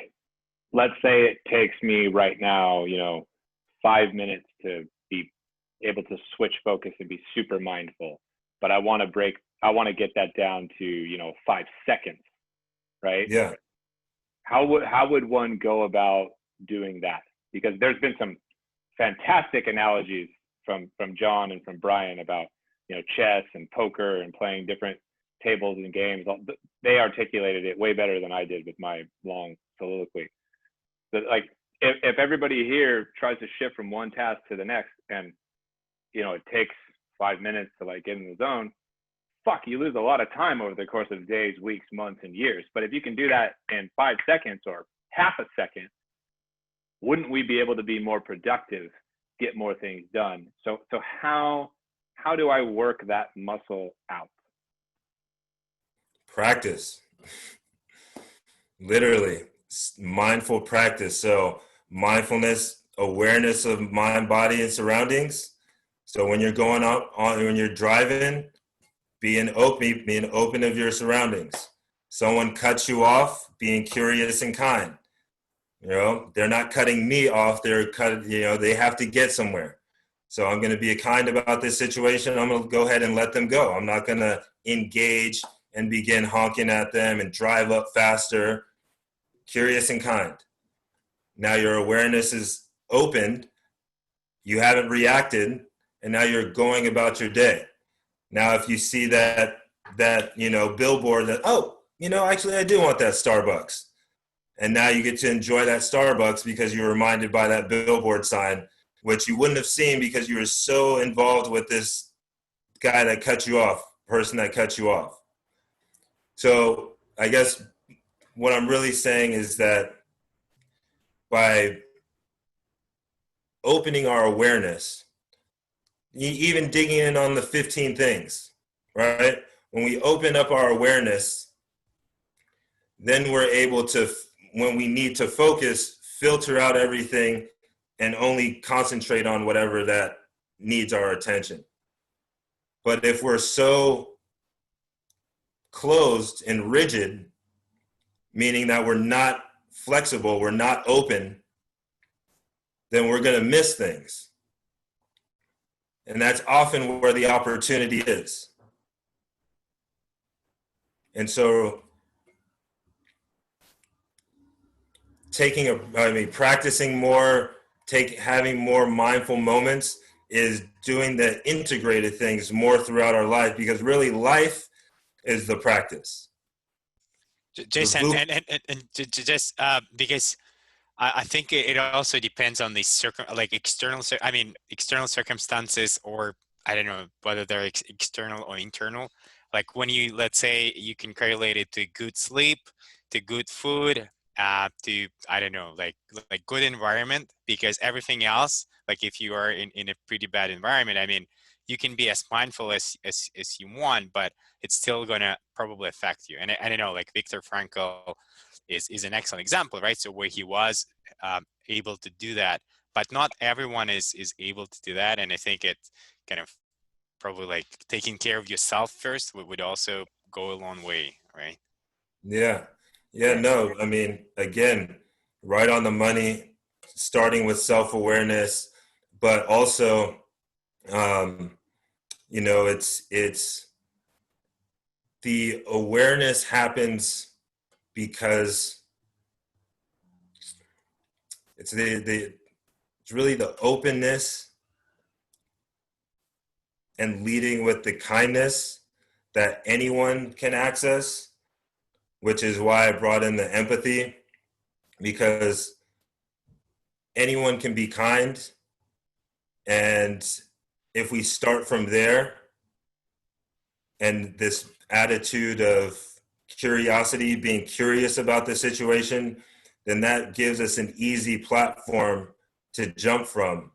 let's say it takes me right now, 5 minutes to be able to switch focus and be super mindful, but I want to get that down to, 5 seconds, right? Yeah. How would one go about doing that? Because there's been some fantastic analogies from John and from Brian about, chess and poker and playing different tables and games. They articulated it way better than I did with my long soliloquy. So, like, if everybody here tries to shift from one task to the next, and it takes 5 minutes to like get in the zone, you lose a lot of time over the course of days, weeks, months, and years. But if you can do that in 5 seconds or half a second, wouldn't we be able to be more productive, get more things done? So how do I work that muscle out? Practice. Literally, mindful practice. So mindfulness, awareness of mind, body, and surroundings. So when you're going out when you're driving, being open of your surroundings. Someone cuts you off, being curious and kind. They're not cutting me off. They have to get somewhere. So I'm going to be kind about this situation. I'm going to go ahead and let them go. I'm not going to engage and begin honking at them and drive up faster. Curious and kind. Now your awareness is opened. You haven't reacted, and now you're going about your day. Now, if you see that billboard that, actually I do want that Starbucks. And now you get to enjoy that Starbucks because you're reminded by that billboard sign, which you wouldn't have seen because you were so involved with this guy that cut you off, person that cut you off. So I guess what I'm really saying is that by opening our awareness, even digging in on the 15 things, right? When we open up our awareness, then we're able to, when we need to focus, filter out everything and only concentrate on whatever that needs our attention. But if we're so closed and rigid, meaning that we're not flexible, we're not open, then we're going to miss things. And that's often where the opportunity is. And so practicing more, having more mindful moments is doing the integrated things more throughout our life, because really life is the practice. Jason, and just because I think it also depends on the external circumstances, or I don't know whether they're external or internal. Like when let's say you can correlate it to good sleep, to good food, to I don't know, like good environment, because everything else, like if you are in a pretty bad environment, you can be as mindful as you want, but it's still gonna probably affect you. And I don't know, like Viktor Frankl is an excellent example, right? So where he was able to do that, but not everyone is able to do that. And I think it kind of probably like taking care of yourself first would also go a long way, right? Yeah. No, again, right on the money, starting with self-awareness, but also you know, it's the awareness happens because it's it's really the openness and leading with the kindness that anyone can access, which is why I brought in the empathy, because anyone can be kind. And if we start from there and this attitude of curiosity, being curious about the situation, then that gives us an easy platform to jump from.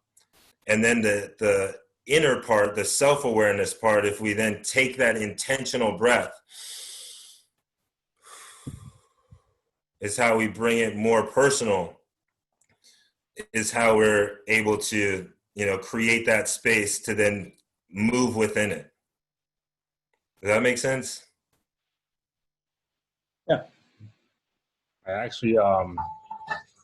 And then the inner part, the self-awareness part, if we then take that intentional breath, is how we bring it more personal, is how we're able to, you know, create that space to then move within it. Does that make sense? Yeah. I actually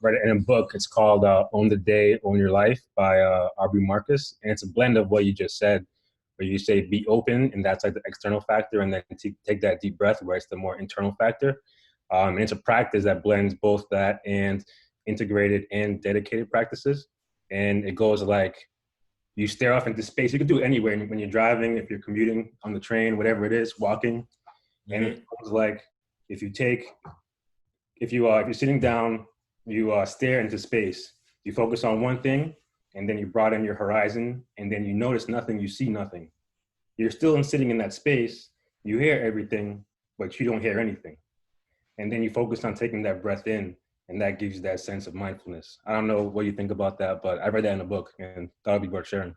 read it in a book. It's called Own the Day, Own Your Life by Aubrey Marcus. And it's a blend of what you just said, where you say be open, and that's like the external factor, and then take that deep breath, where it's the more internal factor. And it's a practice that blends both that and integrated and dedicated practices. And it goes like, you stare off into space. You can do it anywhere when you're driving, if you're commuting on the train, whatever it is, walking. Mm-hmm. And it goes like, if you're sitting down, you stare into space. You focus on one thing, and then you broaden your horizon, and then you notice nothing, you see nothing. You're still sitting in that space. You hear everything, but you don't hear anything. And then you focus on taking that breath in, and that gives you that sense of mindfulness. I don't know what you think about that, but I read that in a book and thought it'd be worth sharing.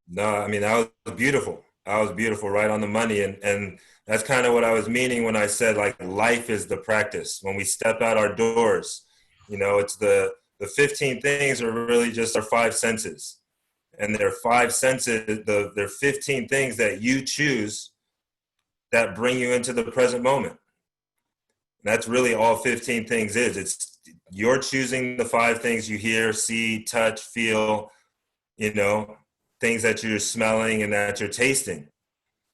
No, I mean, that was beautiful. That was beautiful, right on the money. And that's kind of what I was meaning when I said, like, life is the practice. When we step out our doors, you know, it's the 15 things are really just our 5 senses. And they're 5 senses, they're 15 things that you choose that bring you into the present moment. That's really all 15 things is. It's you're choosing the 5 things you hear, see, touch, feel, you know, things that you're smelling and that you're tasting.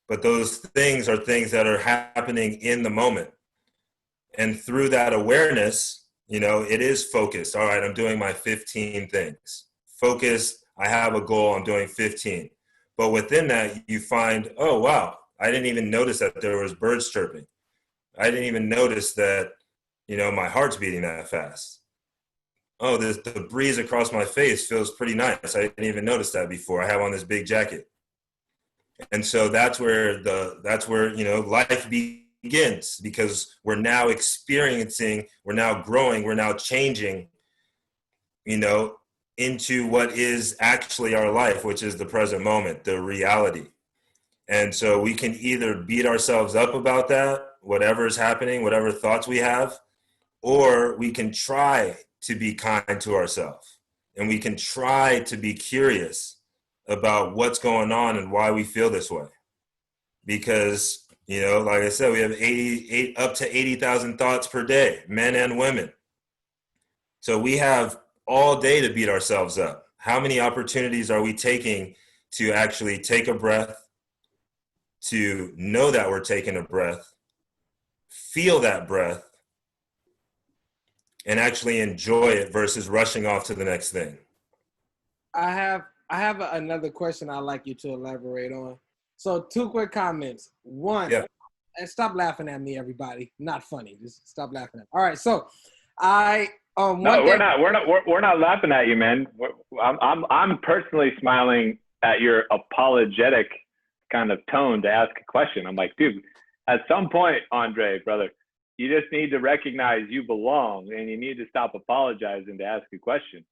But those things are things that are happening in the moment. And through that awareness, you know, it is focused. All right, I'm doing my 15 things. Focused, I have a goal, I'm doing 15. But within that, you find, oh, wow, I didn't even notice that there was birds chirping. I didn't even notice that, you know, my heart's beating that fast. Oh, the breeze across my face feels pretty nice. I didn't even notice that before. I have on this big jacket. And so that's where you know, life begins, because we're now experiencing, we're now growing, we're now changing, you know, into what is actually our life, which is the present moment, the reality. And so we can either beat ourselves up about that, whatever is happening, whatever thoughts we have, or we can try to be kind to ourselves, and we can try to be curious about what's going on and why we feel this way. Because, you know, like I said, we have up to 80,000 thoughts per day, men and women. So we have all day to beat ourselves up. How many opportunities are we taking to actually take a breath, to know that we're taking a breath, feel that breath, and actually enjoy it versus rushing off to the next thing? I have another question I'd like you to elaborate on. So 2 quick comments. One, Yeah. And stop laughing at me, everybody. Not funny. Just stop laughing at me. All right. So I No, we're not laughing at you, man. I'm personally smiling at your apologetic kind of tone to ask a question. I'm like, dude, at some point, Andre, brother, you just need to recognize you belong, and you need to stop apologizing to ask a question.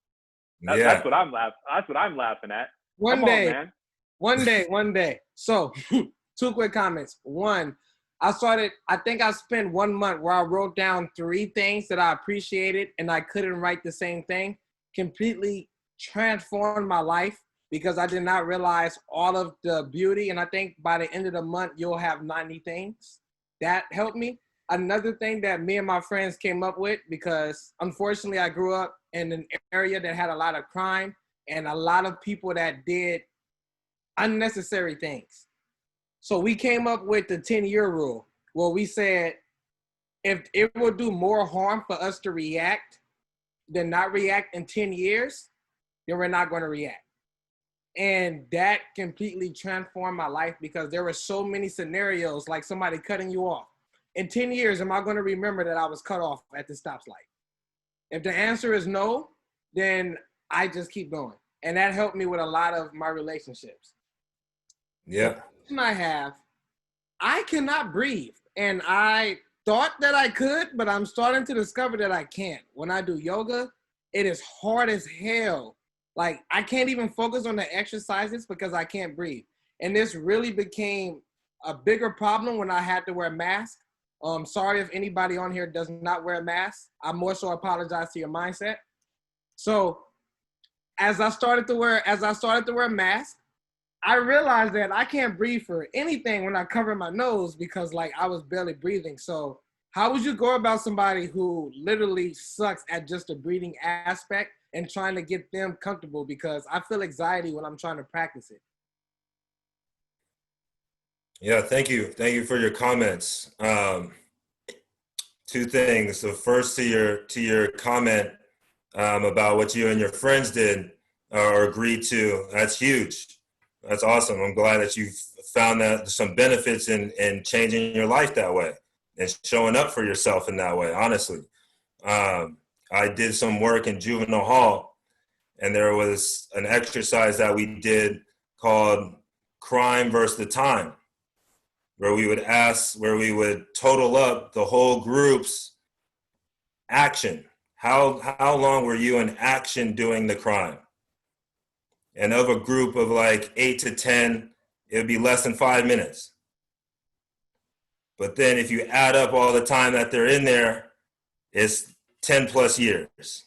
That's what I'm laughing. That's what I'm laughing at. One Come day, on, man. One day. So 2 quick comments. One, I think I spent 1 month where I wrote down 3 things that I appreciated and I couldn't write the same thing. Completely transformed my life because I did not realize all of the beauty. And I think by the end of the month, you'll have 90 things. That helped me. Another thing that me and my friends came up with, because unfortunately I grew up in an area that had a lot of crime and a lot of people that did unnecessary things. So we came up with the 10-year rule, where we said if it will do more harm for us to react than not react in 10 years, then we're not going to react. And that completely transformed my life because there were so many scenarios like somebody cutting you off. In 10 years, am I going to remember that I was cut off at the stoplight? If the answer is no, then I just keep going. And that helped me with a lot of my relationships. Yeah. The question I have, I cannot breathe. And I thought that I could, but I'm starting to discover that I can't. When I do yoga, it is hard as hell. Like, I can't even focus on the exercises because I can't breathe. And this really became a bigger problem when I had to wear a mask. Sorry if anybody on here does not wear a mask. I more so apologize to your mindset. So as I started to wear a mask, I realized that I can't breathe for anything when I cover my nose because like I was barely breathing. So how would you go about somebody who literally sucks at just the breathing aspect and trying to get them comfortable? Because I feel anxiety when I'm trying to practice it. Yeah, thank you. Thank you for your comments. Two things. So first, to your comment about what you and your friends did or agreed to, that's huge. That's awesome. I'm glad that you found that some benefits in changing your life that way and showing up for yourself in that way, honestly. I did some work in juvenile hall, and there was an exercise that we did called crime versus the time, where we would total up the whole group's action. How long were you in action doing the crime? And of a group of like 8 to 10, it would be less than 5 minutes. But then if you add up all the time that they're in there, it's 10 plus years.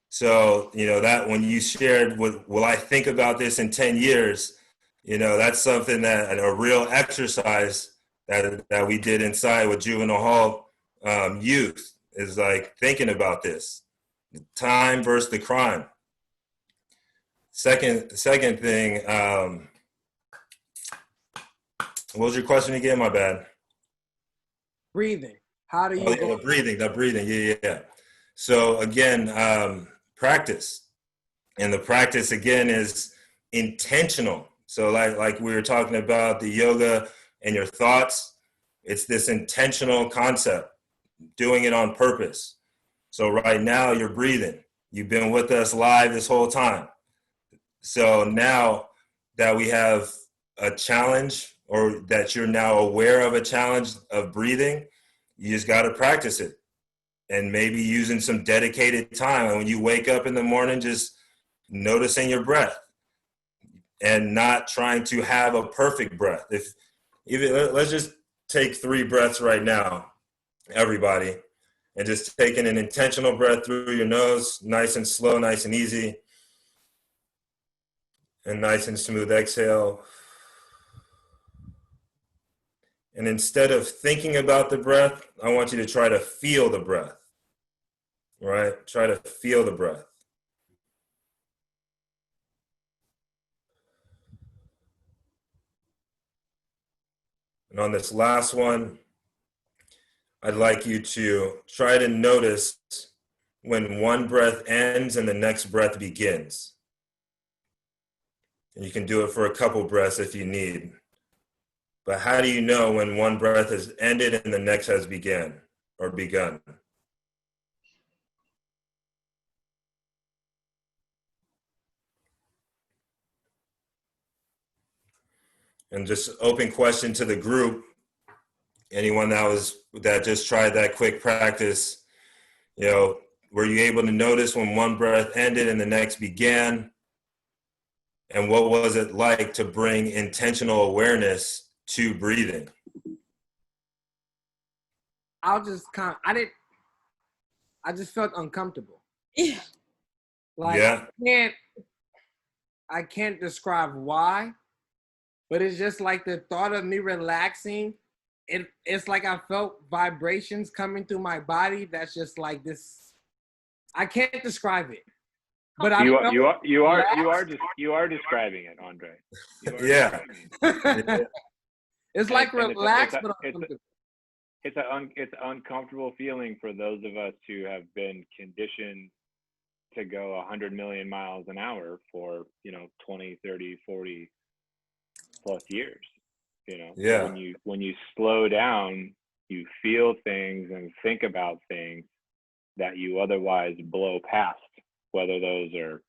So, that when you shared will I think about this in 10 years, that's something that a real exercise that we did inside with juvenile hall youth is like thinking about this, time versus the crime. Second thing, what was your question again? My bad. Breathing. How do you go? The breathing. Yeah. So again, practice. And the practice again is intentional. So like we were talking about the yoga and your thoughts, it's this intentional concept, doing it on purpose. So right now you're breathing. You've been with us live this whole time. So now that we have a challenge or that you're now aware of a challenge of breathing, you just got to practice it and maybe using some dedicated time. And when you wake up in the morning, just noticing your breath and not trying to have a perfect breath. Let's just take 3 breaths right now, everybody, and just taking an intentional breath through your nose, nice and slow, nice and easy. And nice and smooth exhale. And instead of thinking about the breath, I want you to try to feel the breath, right? Try to feel the breath. And on this last one, I'd like you to try to notice when one breath ends and the next breath begins. And you can do it for a couple breaths if you need. But how do you know when one breath has ended and the next has begun? And just open question to the group. Anyone that just tried that quick practice, were you able to notice when one breath ended and the next began? And what was it like to bring intentional awareness to breathing? I just felt uncomfortable. Yeah. I can't describe why, but it's just like the thought of me relaxing. It's like I felt vibrations coming through my body. That's just like this. I can't describe it. but I don't know. You are describing it, Andre. You are Yeah. describing it. It's like And relaxed, but it's an uncomfortable feeling for those of us who have been conditioned to go 100 million miles an hour for 20, 30, 40 plus years. Yeah. When you slow down, you feel things and think about things that you otherwise blow past, whether those are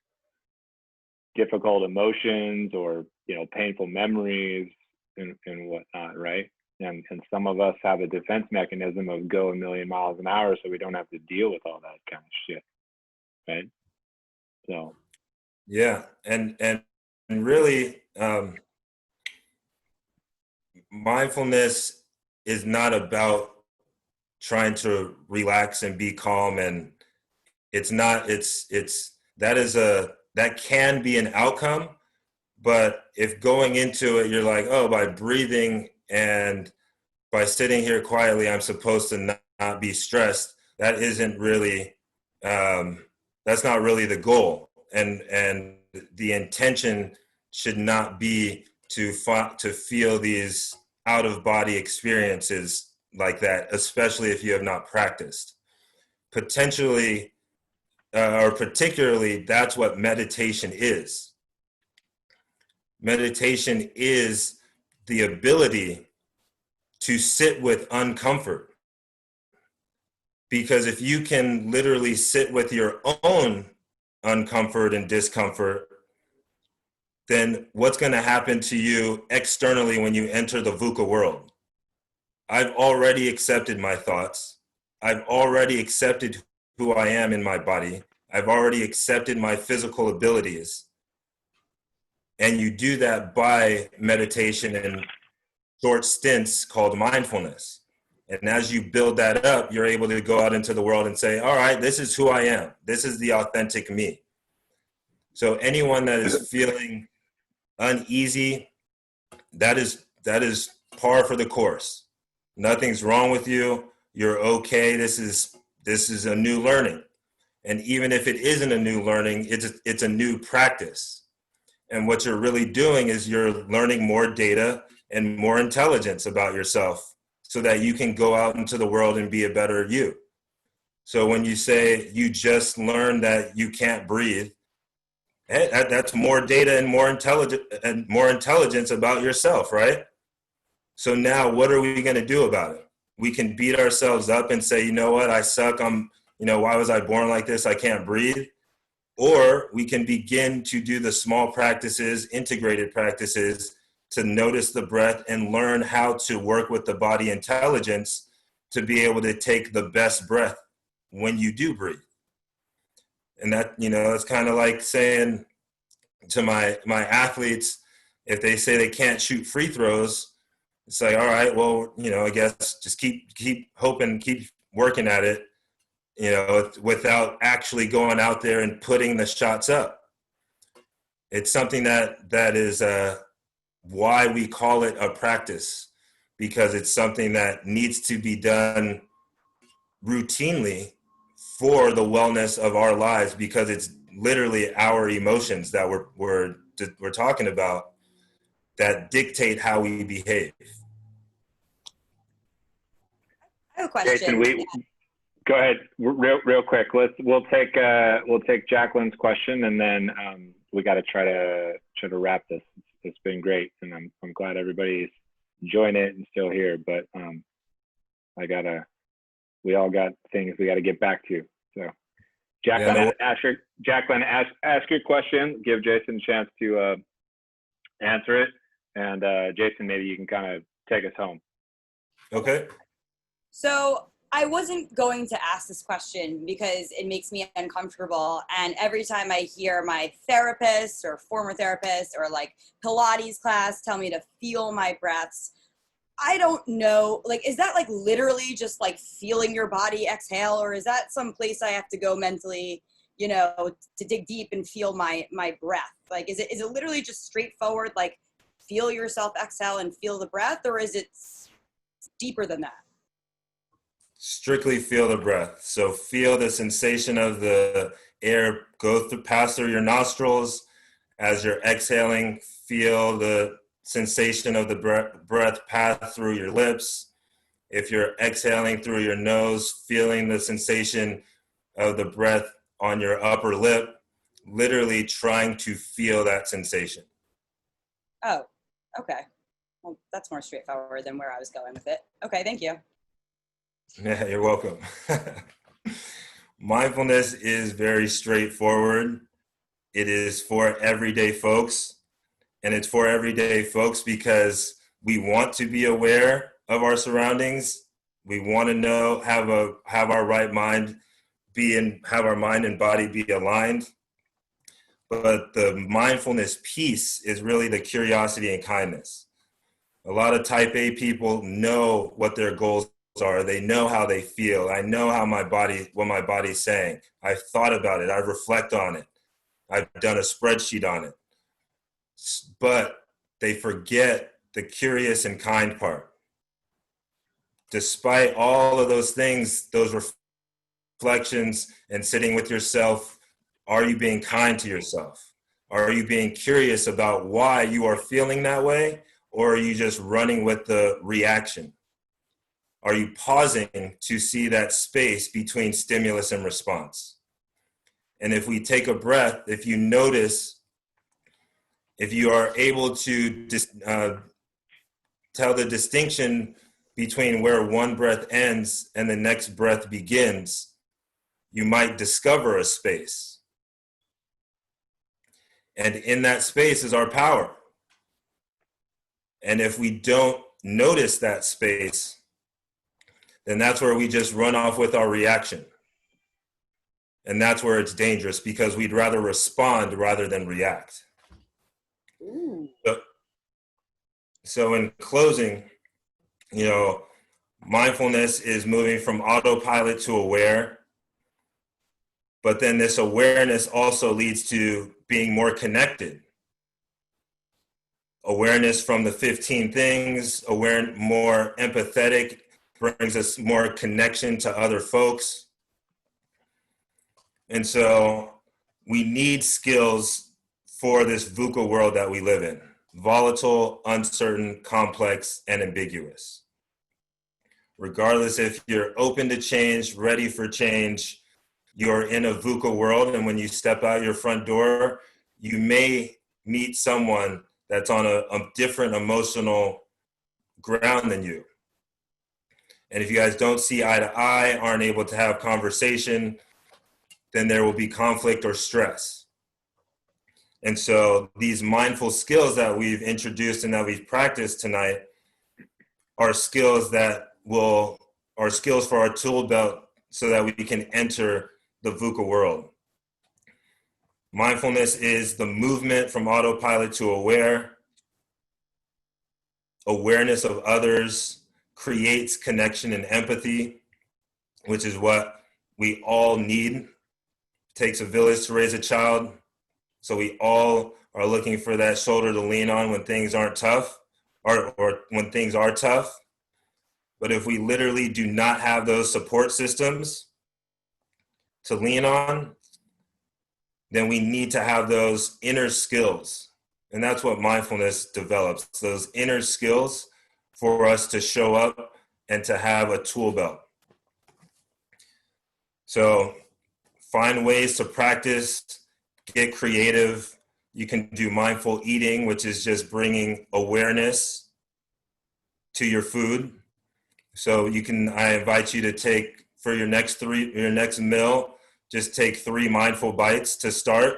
difficult emotions or painful memories and whatnot, right? And some of us have a defense mechanism of go a million miles an hour so we don't have to deal with all that kind of shit, right? So Yeah, and really, mindfulness is not about trying to relax and be calm, and it's not. It's that can be an outcome, but if going into it, you're like, oh, by breathing and by sitting here quietly, I'm supposed to not be stressed. That isn't really. That's not really the goal, and the intention should not be to feel these out of body experiences like that, especially if you have not practiced. Potentially, or particularly, that's what meditation is. Meditation is the ability to sit with uncomfort. Because if you can literally sit with your own uncomfort and discomfort, then what's going to happen to you externally when you enter the VUCA world? I've already accepted my thoughts. I've already accepted who I am in my body. I've already accepted my physical abilities. And you do that by meditation and short stints called mindfulness. And as you build that up, you're able to go out into the world and say, all right, this is who I am. This is the authentic me. So anyone that is feeling uneasy, that is par for the course. Nothing's wrong with you. You're okay. This is a new learning. And even if it isn't a new learning, it's a new practice. And what you're really doing is you're learning more data and more intelligence about yourself so that you can go out into the world and be a better you. So when you say you just learned that you can't breathe, that's more data and more intelligence about yourself, right? So now what are we going to do about it? We can beat ourselves up and say, you know what, I suck. Why was I born like this? I can't breathe. Or we can begin to do the small practices, integrated practices, to notice the breath and learn how to work with the body intelligence to be able to take the best breath when you do breathe. And that, it's kind of like saying to my athletes, if they say they can't shoot free throws, it's like, all right, well, I guess just keep hoping, keep working at it, without actually going out there and putting the shots up. It's something that is why we call it a practice, because it's something that needs to be done routinely for the wellness of our lives, because it's literally our emotions that we're talking about that dictate how we behave. I have a question. Jason, go ahead real quick. We'll take Jacqueline's question, and then we got to try to wrap this. It's been great, and I'm glad everybody's enjoying it and still here. But we all got things we got to get back to. So, Jacqueline, ask your question. Give Jason a chance to answer it, and Jason, maybe you can kind of take us home. Okay. So I wasn't going to ask this question because it makes me uncomfortable. And every time I hear my therapist or former therapist or like Pilates class tell me to feel my breaths, I don't know, like, is that like literally just like feeling your body exhale, or is that some place I have to go mentally, to dig deep and feel my breath? Like, is it literally just straightforward, like feel yourself exhale and feel the breath, or is it deeper than that? Strictly feel the breath. So feel the sensation of the air pass through your nostrils. As you're exhaling, feel the sensation of the breath pass through your lips. If you're exhaling through your nose, feeling the sensation of the breath on your upper lip, literally trying to feel that sensation. Oh, okay. Well, that's more straightforward than where I was going with it. Okay, thank you. Yeah, you're welcome. Mindfulness is very straightforward. It is for everyday folks. And it's for everyday folks because we want to be aware of our surroundings. We want to know, have our right mind have our mind and body be aligned. But the mindfulness piece is really the curiosity and kindness. A lot of type A people know what their goals are. They know how they feel. I know how what my body's saying. I've thought about it. I reflect on it. I've done a spreadsheet on it. But they forget the curious and kind part. Despite all of those things, those reflections and sitting with yourself, are you being kind to yourself? Are you being curious about why you are feeling that way? Or are you just running with the reaction? Are you pausing to see that space between stimulus and response? And if we take a breath, if you notice, if you are able to tell the distinction between where one breath ends and the next breath begins, you might discover a space. And in that space is our power. And if we don't notice that space, then that's where we just run off with our reaction. And that's where it's dangerous because we'd rather respond rather than react. So in closing, mindfulness is moving from autopilot to aware. But then this awareness also leads to being more connected. Awareness from the 15 things, more empathetic, brings us more connection to other folks. And so we need skills for this VUCA world that we live in. Volatile, uncertain, complex, and ambiguous. Regardless if you're open to change, ready for change, you're in a VUCA world, and when you step out your front door, you may meet someone that's on a different emotional ground than you. And if you guys don't see eye to eye, aren't able to have conversation, then there will be conflict or stress. And so these mindful skills that we've introduced and that we've practiced tonight are skills are skills for our tool belt so that we can enter the VUCA world. Mindfulness is the movement from autopilot to aware. Awareness of others creates connection and empathy, which is what we all need. It takes a village to raise a child. So we all are looking for that shoulder to lean on when things aren't tough or when things are tough. But if we literally do not have those support systems to lean on, then we need to have those inner skills. And that's what mindfulness develops, those inner skills for us to show up and to have a tool belt. So find ways to practice, get creative. You can do mindful eating, which is just bringing awareness to your food. So I invite you to take, for your next meal, just take 3 mindful bites to start,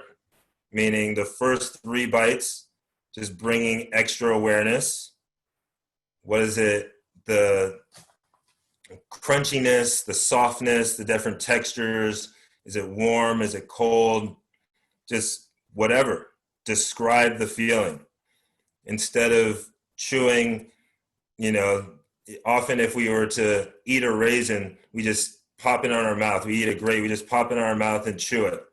meaning the first 3 bites, just bringing extra awareness. What is it? The crunchiness, the softness, the different textures. Is it warm? Is it cold? Just whatever. Describe the feeling. Instead of chewing, often if we were to eat a raisin, we just pop it on our mouth. We eat a grape, we just pop it in our mouth and chew it.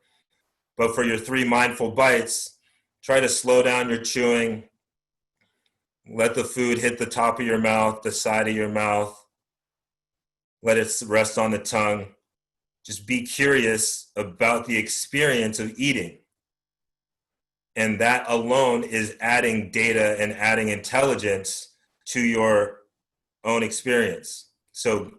But for your 3 mindful bites, try to slow down your chewing. Let the food hit the top of your mouth, the side of your mouth. let it rest on the tongue. Just be curious about the experience of eating. And that alone is adding data and adding intelligence to your own experience. So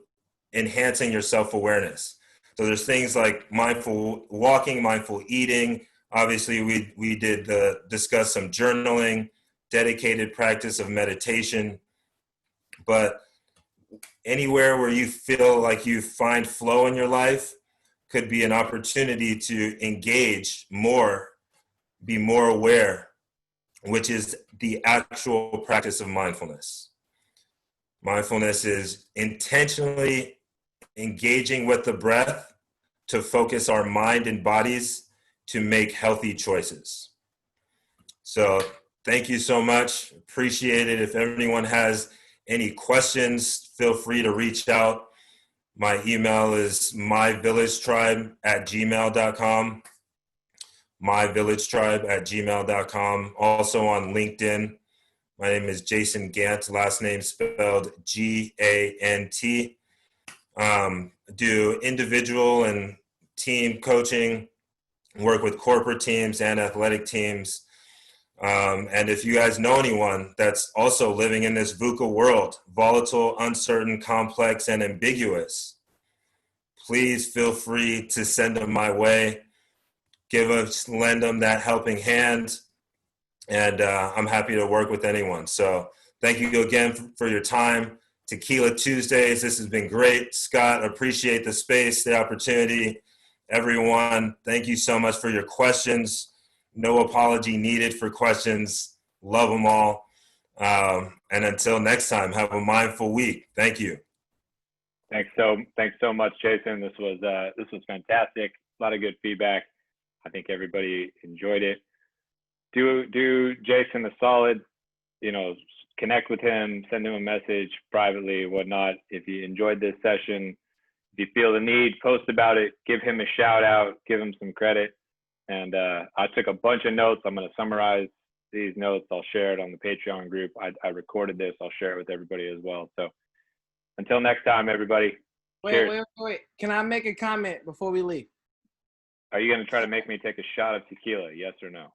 enhancing your self-awareness. So there's things like mindful walking, mindful eating. Obviously, we did discuss some journaling, dedicated practice of meditation. But anywhere where you feel like you find flow in your life could be an opportunity to engage more, be more aware, which is the actual practice of mindfulness. Mindfulness is intentionally engaging with the breath to focus our mind and bodies to make healthy choices. So thank you so much. Appreciate it. If anyone has any questions, feel free to reach out. My email is myvillagetribe@gmail.com. myvillagetribe@gmail.com. Also on LinkedIn. My name is Jason Gant, last name spelled Gant. Do individual and team coaching, work with corporate teams and athletic teams. And if you guys know anyone that's also living in this VUCA world, volatile, uncertain, complex, and ambiguous, please feel free to send them my way. Lend them that helping hand. And I'm happy to work with anyone. So thank you again for your time. Tequila Tuesdays, this has been great. Scott, appreciate the space, the opportunity. Everyone, thank you so much for your questions. No apology needed for questions. Love them all. And until next time, have a mindful week. Thank you. Thanks so much, Jason. This was fantastic. A lot of good feedback. I think everybody enjoyed it. Do Jason a solid, connect with him, send him a message privately, whatnot. If you enjoyed this session, if you feel the need, post about it, give him a shout out, give him some credit. And I took a bunch of notes. I'm going to summarize these notes. I'll share it on the Patreon group. I recorded this. I'll share it with everybody as well. So until next time, everybody. Wait. Can I make a comment before we leave? Are you going to try to make me take a shot of tequila? Yes or no?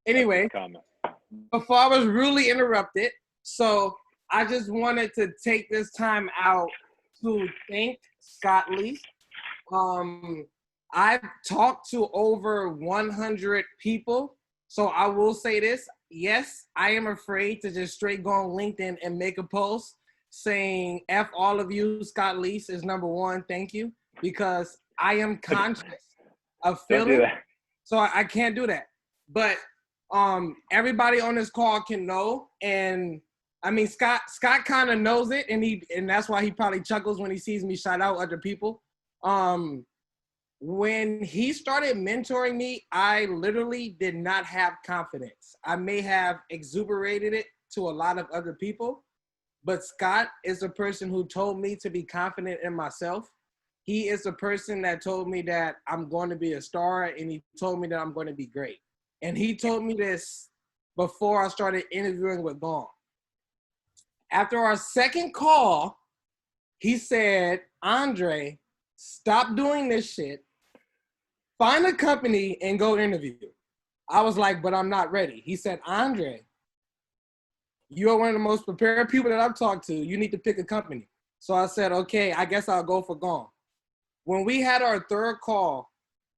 Anyway, before I was rudely interrupted, so I just wanted to take this time out to thank Scott Lee. I've talked to over 100 people, so I will say this. Yes, I am afraid to just straight go on LinkedIn and make a post saying, F all of you, Scott Lease is number one, thank you, because I am conscious of feeling. Don't do that. So I can't do that. But everybody on this call can know, and I mean Scott kind of knows it, and that's why he probably chuckles when he sees me shout out other people. When he started mentoring me, I literally did not have confidence. I may have exuberated it to a lot of other people, but Scott is a person who told me to be confident in myself. He is a person that told me that I'm going to be a star, and he told me that I'm going to be great. And he told me this before I started interviewing with Gant. After our second call, he said, Andre, stop doing this shit. Find a company and go interview. I was like, but I'm not ready. He said, Andre, you are one of the most prepared people that I've talked to. You need to pick a company. So I said, okay, I guess I'll go for Gant. When we had our third call,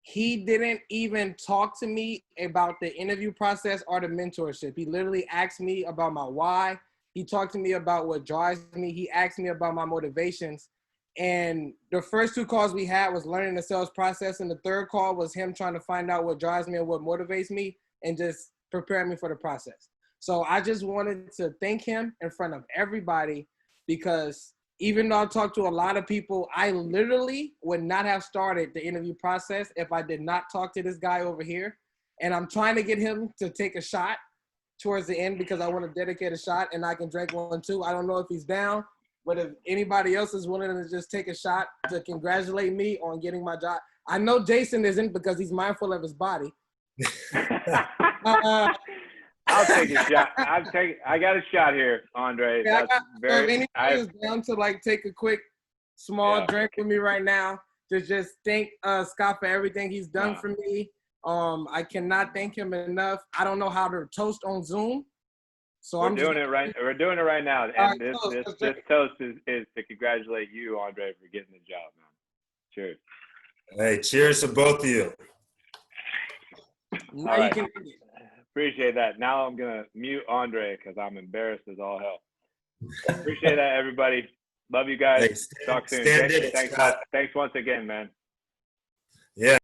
he didn't even talk to me about the interview process or the mentorship. He literally asked me about my why. He talked to me about what drives me. He asked me about my motivations. And the first two calls we had was learning the sales process. And the third call was him trying to find out what drives me and what motivates me and just prepare me for the process. So I just wanted to thank him in front of everybody, because even though I talked to a lot of people, I literally would not have started the interview process if I did not talk to this guy over here. And I'm trying to get him to take a shot towards the end because I want to dedicate a shot, and I can drink one too. I don't know if he's down, but if anybody else is willing to just take a shot to congratulate me on getting my job. I know Jason isn't because he's mindful of his body. I'll take a shot. I got a shot here, Andre. Yeah, That's so if anybody is down to like take a quick small drink with me right now to just thank Scott for everything he's done for me. I cannot thank him enough. I don't know how to toast on Zoom. So we're doing it right now. And this toast is to congratulate you, Andre, for getting the job, man. Cheers. Hey, cheers to both of you. Now All right. you can Appreciate that. Now I'm gonna mute Andre because I'm embarrassed as all hell. Appreciate that, everybody. Love you guys. Hey, Talk soon. Stan did it, Thanks Scott. Thanks once again, man. Yeah.